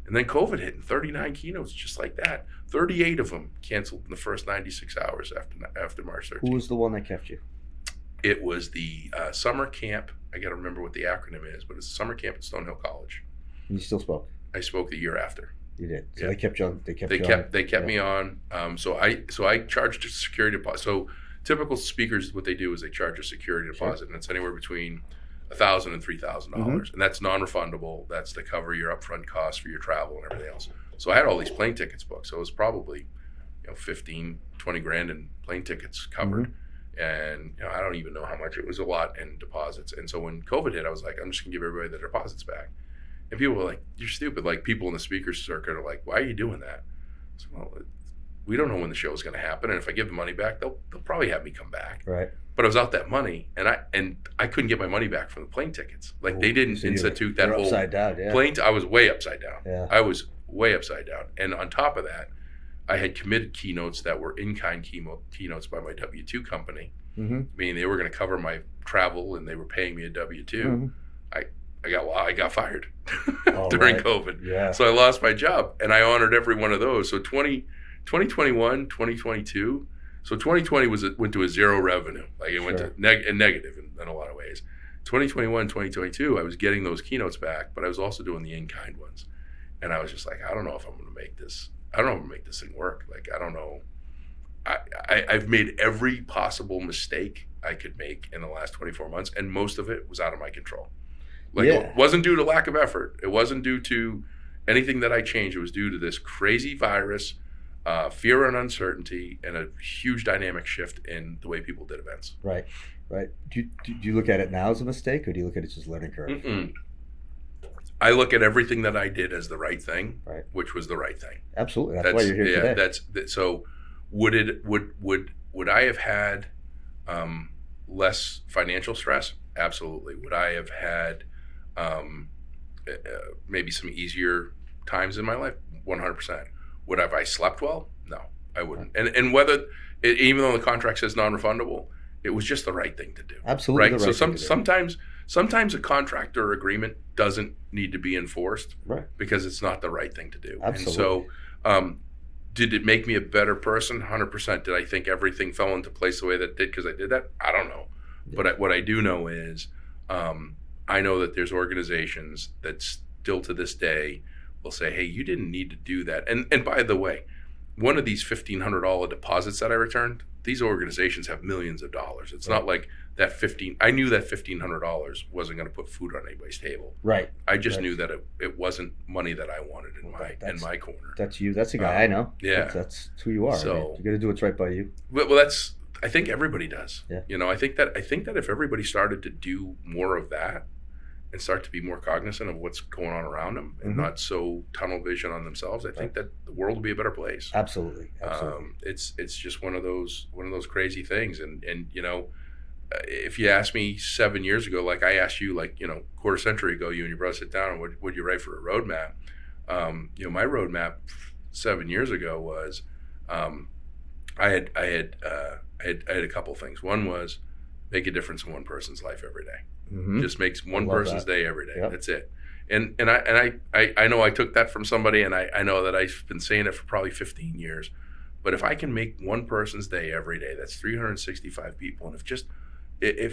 And then COVID hit, and 39 keynotes just like that. 38 of them canceled in the first 96 hours after March 13th. Who was the one that kept you? It was the summer camp. I got to remember what the acronym is, but it's a summer camp at Stonehill College. And you still spoke? I spoke the year after. You did. So Yeah. they kept you on. They kept me on. So I charged a security deposit. So typical speakers, what they do is they charge a security deposit, and it's anywhere between $1,000 and $3,000, and that's non-refundable. That's to cover your upfront costs for your travel and everything else. So I had all these plane tickets booked. So it was probably 15, 20 grand in plane tickets covered. And I don't even know how much. It was a lot in deposits. And so when COVID hit, I was like, I'm just gonna give everybody their deposits back. And people were like, you're stupid. Like, people in the speaker circuit are like, why are you doing that? So, well, we don't know when the show is going to happen, and if I give the money back, they'll probably have me come back. Right. But I was out that money, and I couldn't get my money back from the plane tickets. Like, they didn't institute that whole upside down. Yeah. plane. I was way upside down. Yeah. I was way upside down. And on top of that, I had committed keynotes that were in-kind keynotes by my W-2 company, meaning they were going to cover my travel, and they were paying me a W-2. I got fired during COVID. Yeah. So I lost my job, and I honored every one of those. So 2021, 2022. So 2020 went to a zero revenue. Like, it went to negative in a lot of ways. 2021, 2022, I was getting those keynotes back, but I was also doing the in-kind ones. And I was just like, I don't know if I'm going to make this. I don't know if I'm going to make this thing work. Like, I don't know. I've made every possible mistake I could make in the last 24 months, and most of it was out of my control. Like, it wasn't due to lack of effort. It wasn't due to anything that I changed. It was due to this crazy virus, fear and uncertainty, and a huge dynamic shift in the way people did events. Right. Do you look at it now as a mistake, or do you look at it as a learning curve? I look at everything that I did as the right thing, right, which was the right thing. Absolutely. That's why you're here today. So would I have had less financial stress? Absolutely. Would I have had maybe some easier times in my life? 100%. Would I slept well? No, I wouldn't. And whether even though the contract says non-refundable, it was just the right thing to do. Absolutely. Right. So sometimes a contract or agreement doesn't need to be enforced, right, because it's not the right thing to do. Absolutely. And so, did it make me a better person? 100%. Did I think everything fell into place the way that it did because I did that? I don't know. Yeah. But what I do know is, I know that there's organizations that still to this day will say, hey, you didn't need to do that. And by the way, one of these $1,500 deposits that I returned, these organizations have millions of dollars. It's not like that I knew that $1,500 wasn't going to put food on anybody's table. Right. I just knew that it wasn't money that I wanted in my corner. That's you. That's a guy I know. Yeah. That's who you are. So you got to do what's right by you. Well, I think everybody does. Yeah. I think that if everybody started to do more of that and start to be more cognizant of what's going on around them and not so tunnel vision on themselves, I think that the world will be a better place. Absolutely. It's just one of those crazy things. And if you asked me 7 years ago, like I asked you, quarter century ago, you and your brother sit down and would you write for a roadmap? My roadmap 7 years ago was, I had a couple things. One was make a difference in one person's life every day. Just makes one person's day every day. Yep. That's it. And I know I took that from somebody, and I know that I've been saying it for probably 15 years. But if I can make one person's day every day, that's 365 people. And if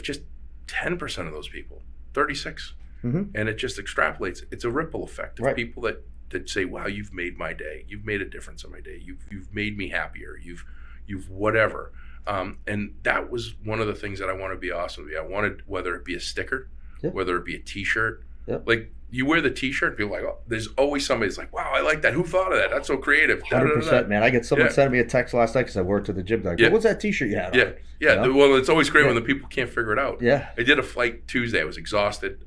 just 10% of those people, 36, and it just extrapolates, it's a ripple effect of people that say, wow, you've made my day. You've made a difference in my day. You've made me happier. You've whatever. And that was one of the things that I wanted BeAuSm to be. I wanted, whether it be a sticker, whether it be a t-shirt, like you wear the t-shirt, people are like, oh, there's always somebody that's like, wow, I like that. Who thought of that? That's so creative. 100%, man. I get someone sending me a text last night because I worked at the gym. Like, what's that t-shirt you had on? Yeah. Well, it's always great when the people can't figure it out. Yeah. I did a flight Tuesday. I was exhausted.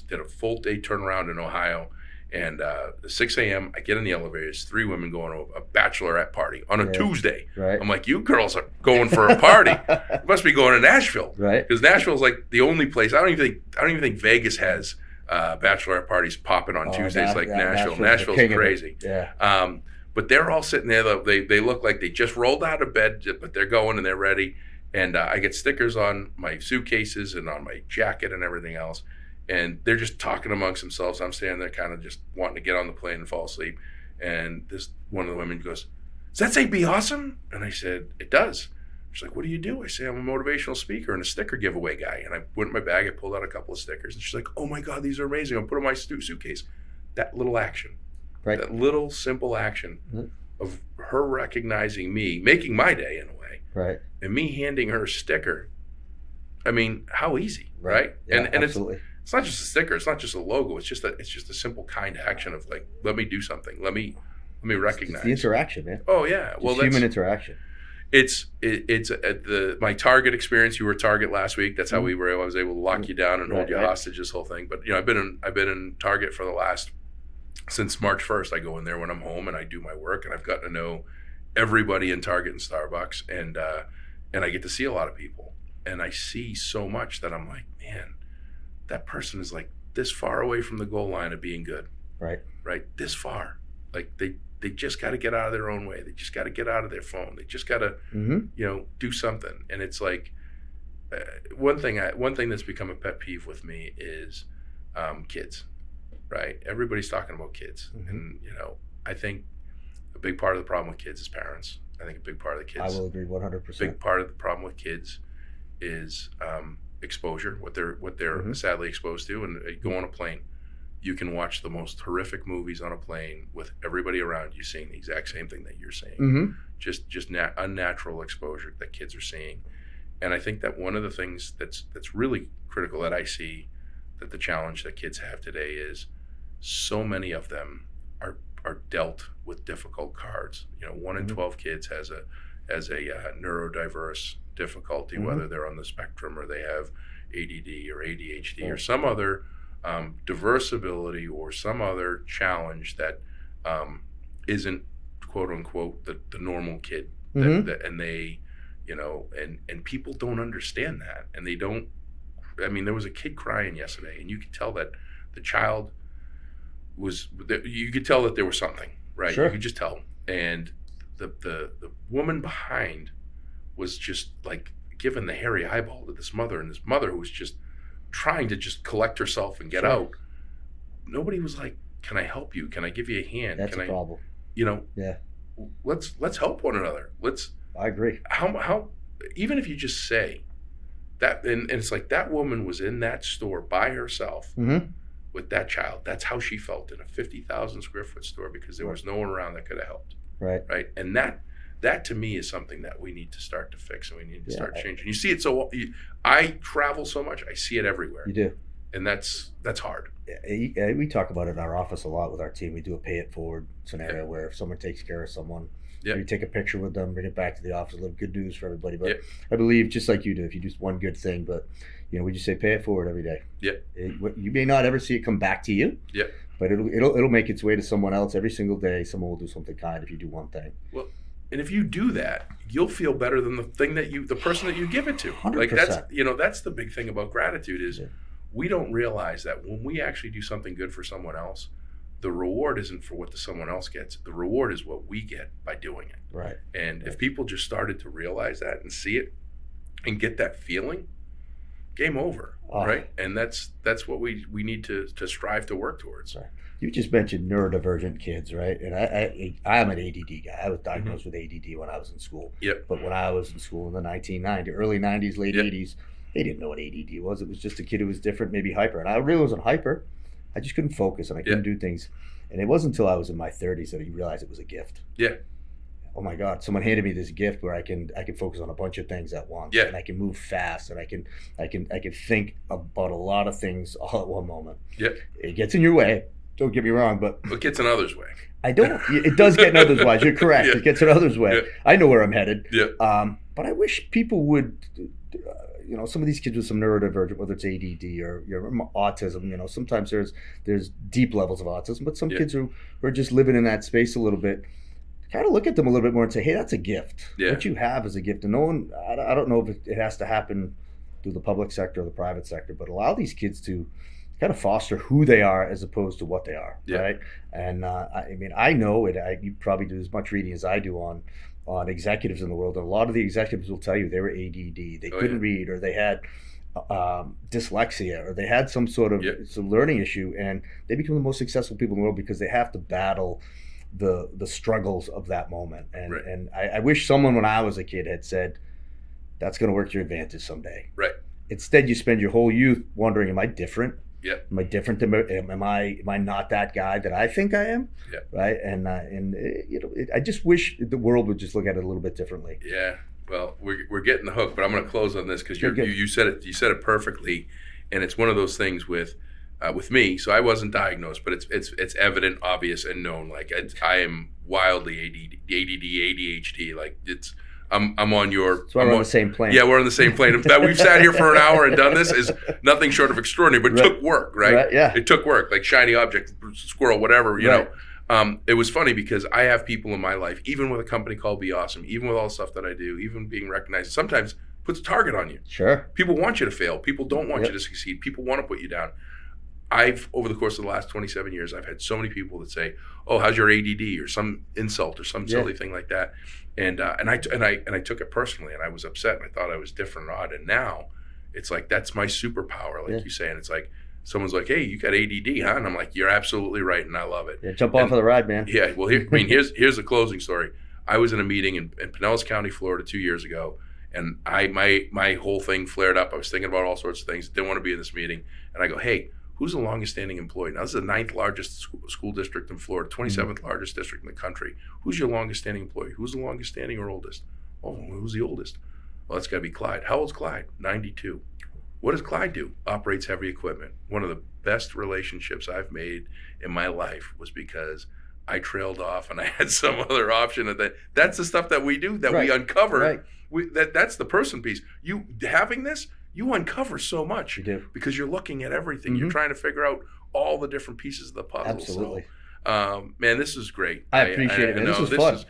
Did a full day turnaround in Ohio. And 6 a.m., I get in the elevator. There's 3 women going to a bachelorette party on a Tuesday. Right. I'm like, you girls are going for a party. You must be going to Nashville, right? Because Nashville's like the only place. I don't even think Vegas has bachelorette parties popping on Tuesdays like Nashville. Nashville's crazy. Yeah. But they're all sitting there. They look like they just rolled out of bed, but they're going and they're ready. And I get stickers on my suitcases and on my jacket and everything else. and they're just talking amongst themselves. I'm standing there kind of just wanting to get on the plane and fall asleep. And this one of the women goes, "Does that say BeAuSm?" And I said, "It does." She's like, "What do you do?" I say, "I'm a motivational speaker and a sticker giveaway guy." And I went in my bag, I pulled out a couple of stickers, and she's like, "Oh my God, these are amazing. I'll put them in my suitcase." That little action, Right. that little simple action of her recognizing me, making my day in a way, Right. and me handing her a sticker. I mean, how easy, right? Yeah, and absolutely. it's not just a sticker, it's not just a logo, it's just a simple kind action of like, let me do something, let me recognize. It's the interaction, man. Oh yeah, well, Just human interaction. It's my Target experience. You were Target last week. That's how I was able to lock you down and hold you hostage. This whole thing. But I've been in Target for since March 1st. I go in there when I'm home and I do my work, and I've gotten to know everybody in Target and Starbucks, and I get to see a lot of people, and I see so much that I'm like, man, that person is like this far away from the goal line of being good. Right. This far. Like they just got to get out of their own way. They just got to get out of their phone. They just got to, do something. And it's like one thing that's become a pet peeve with me is kids, right? Everybody's talking about kids, and I think a big part of the problem with kids is parents. I think a big part of the kids. I will agree 100%. Big part of the problem with kids is exposure, what they're sadly exposed to, and go on a plane. You can watch the most horrific movies on a plane with everybody around you seeing the exact same thing that you're seeing. Just unnatural exposure that kids are seeing. And I think that one of the things that's really critical that I see, that the challenge that kids have today is so many of them are dealt with difficult cards. 1 in 12 kids has a neurodiverse difficulty, whether they're on the spectrum or they have ADD or ADHD or some other diverse ability or some other challenge that isn't quote unquote the normal kid, and they and people don't understand that, and they don't. I mean, there was a kid crying yesterday, and you could tell that the child you could tell that there was something, right? Sure. You could just tell. And the woman behind was just like giving the hairy eyeball to this mother, and this mother was just trying to just collect herself and get out. Nobody was like, "Can I help you? Can I give you a hand?" That's a problem. Yeah. Let's help one another. I agree. How even if you just say that, and it's like that woman was in that store by herself with that child. That's how she felt in a 50,000 square foot store, because there was no one around that could have helped. Right. And that to me is something that we need to start to fix, and we need to start changing. You see it I travel so much, I see it everywhere. You do. And that's hard. Yeah, we talk about it in our office a lot with our team. We do a pay it forward scenario where if someone takes care of someone, you take a picture with them, bring it back to the office, a little good news for everybody. But I believe, just like you do, if you do one good thing, but we just say pay it forward every day. You may not ever see it come back to you. But it'll make its way to someone else every single day. Someone will do something kind if you do one thing. Well, and if you do that, you'll feel better than the person that you give it to. 100%. Like that's the big thing about gratitude is we don't realize that when we actually do something good for someone else, the reward isn't for what someone else gets. The reward is what we get by doing it. Right. And if people just started to realize that and see it and get that feeling, game over. Right. And that's what we need to strive to work towards. Right. You just mentioned neurodivergent kids, right? And I'm an ADD guy. I was diagnosed with ADD when I was in school. But when I was in school in the early 90s, late 80s, they didn't know what ADD was. It was just a kid who was different, maybe hyper. And I really wasn't hyper. I just couldn't focus, and I couldn't do things. And it wasn't until I was in my 30s that I realized it was a gift. Oh my God! Someone handed me this gift where I can focus on a bunch of things at once, and I can move fast, and I can think about a lot of things all at one moment. It gets in your way. Don't get me wrong, but it gets in others' way. It does get in others' way. You're correct. It gets in others' way. I know where I'm headed. But I wish people would. Some of these kids with some neurodivergent, whether it's ADD or autism, sometimes there's deep levels of autism, but some kids who are just living in that space a little bit, kind of look at them a little bit more and say, hey, that's a gift. What you have is a gift. And I don't know if it has to happen through the public sector or the private sector, but allow these kids to kind of foster who they are as opposed to what they are, right? And I know it. You probably do as much reading as I do on executives in the world, and a lot of the executives will tell you they were ADD, they couldn't read, or they had dyslexia, or they had some sort of some learning issue, and they become the most successful people in the world because they have to battle the struggles of that moment. And and I wish someone when I was a kid had said, that's going to work to your advantage someday. Right. Instead, you spend your whole youth wondering, am I different? Yeah. Am I different? Am I not that guy that I think I am? Yeah. Right. And I just wish the world would just look at it a little bit differently. Yeah. Well, we're getting the hook, but I'm going to close on this because you said it. You said it perfectly, and it's one of those things with me. So I wasn't diagnosed, but it's evident, obvious, and known. Like I am wildly ADD, ADHD. Like I'm on your. So we're on the same plane. Yeah, we're on the same plane. That we've sat here for an hour and done this is nothing short of extraordinary, but it took work, right? Yeah. It took work, like shiny object, squirrel, whatever, you know. It was funny because I have people in my life, even with a company called BeAuSm, even with all the stuff that I do, even being recognized, sometimes puts a target on you. Sure. People want you to fail. People don't want you to succeed. People want to put you down. Over the course of the last 27 years, I've had so many people that say, "Oh, how's your ADD?" or some insult or some silly thing like that, and I took it personally, and I was upset, and I thought I was different and odd, and now it's like that's my superpower, like you say, and it's like someone's like, "Hey, you got ADD, huh?" And I'm like, "You're absolutely right, and I love it." Yeah, jump off of the ride, man. Yeah, well, here's the closing story. I was in a meeting in Pinellas County, Florida, 2 years ago, and my whole thing flared up. I was thinking about all sorts of things. Didn't want to be in this meeting, and I go, "Hey, who's the longest standing employee?" Now, this is the 9th largest school district in Florida, 27th largest district in the country. Who's your longest standing employee? Who's the longest standing or oldest? Oh, who's the oldest? Well, that's got to be Clyde. How old's Clyde? 92. What does Clyde do? Operates heavy equipment. One of the best relationships I've made in my life was because I trailed off and I had some other option. That's the stuff that we do, that we uncover. That's the person piece. You having this, you uncover so much. You do. Because you're looking at everything. You're trying to figure out all the different pieces of the puzzle. Absolutely. So, man, this is great. I appreciate it. Man. This was fun.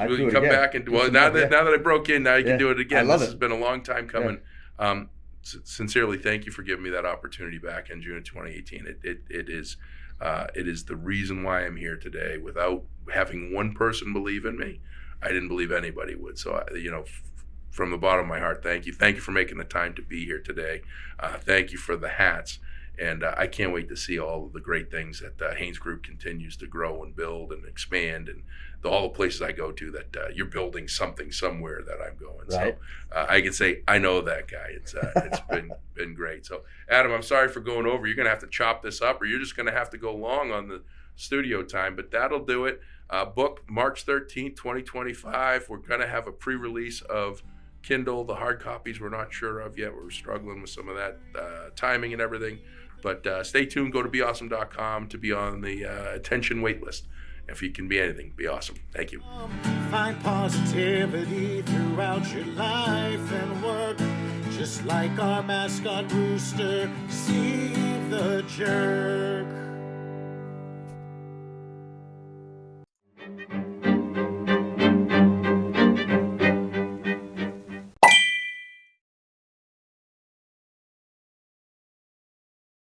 We can come back and now that I broke in, now you can do it again. This has been a long time coming. Sincerely, thank you for giving me that opportunity back in June of 2018. It is the reason why I'm here today. Without having one person believe in me, I didn't believe anybody would. So, from the bottom of my heart, thank you. Thank you for making the time to be here today. Thank you for the hats. And I can't wait to see all of the great things that Haynes Group continues to grow and build and expand, and all the places I go to that you're building something somewhere that I'm going. Right. So I can say I know that guy. It's been great. So Adam, I'm sorry for going over. You're going to have to chop this up, or you're just going to have to go long on the studio time. But that'll do it. Book March 13th, 2025. We're going to have a pre-release of Kindle. The hard copies we're not sure of yet. We're struggling with some of that timing and everything. But stay tuned. Go to BeAuSm.com to be on the attention wait list. If you can be anything, be awesome. Thank you. Find positivity throughout your life and work. Just like our mascot rooster, see the journey.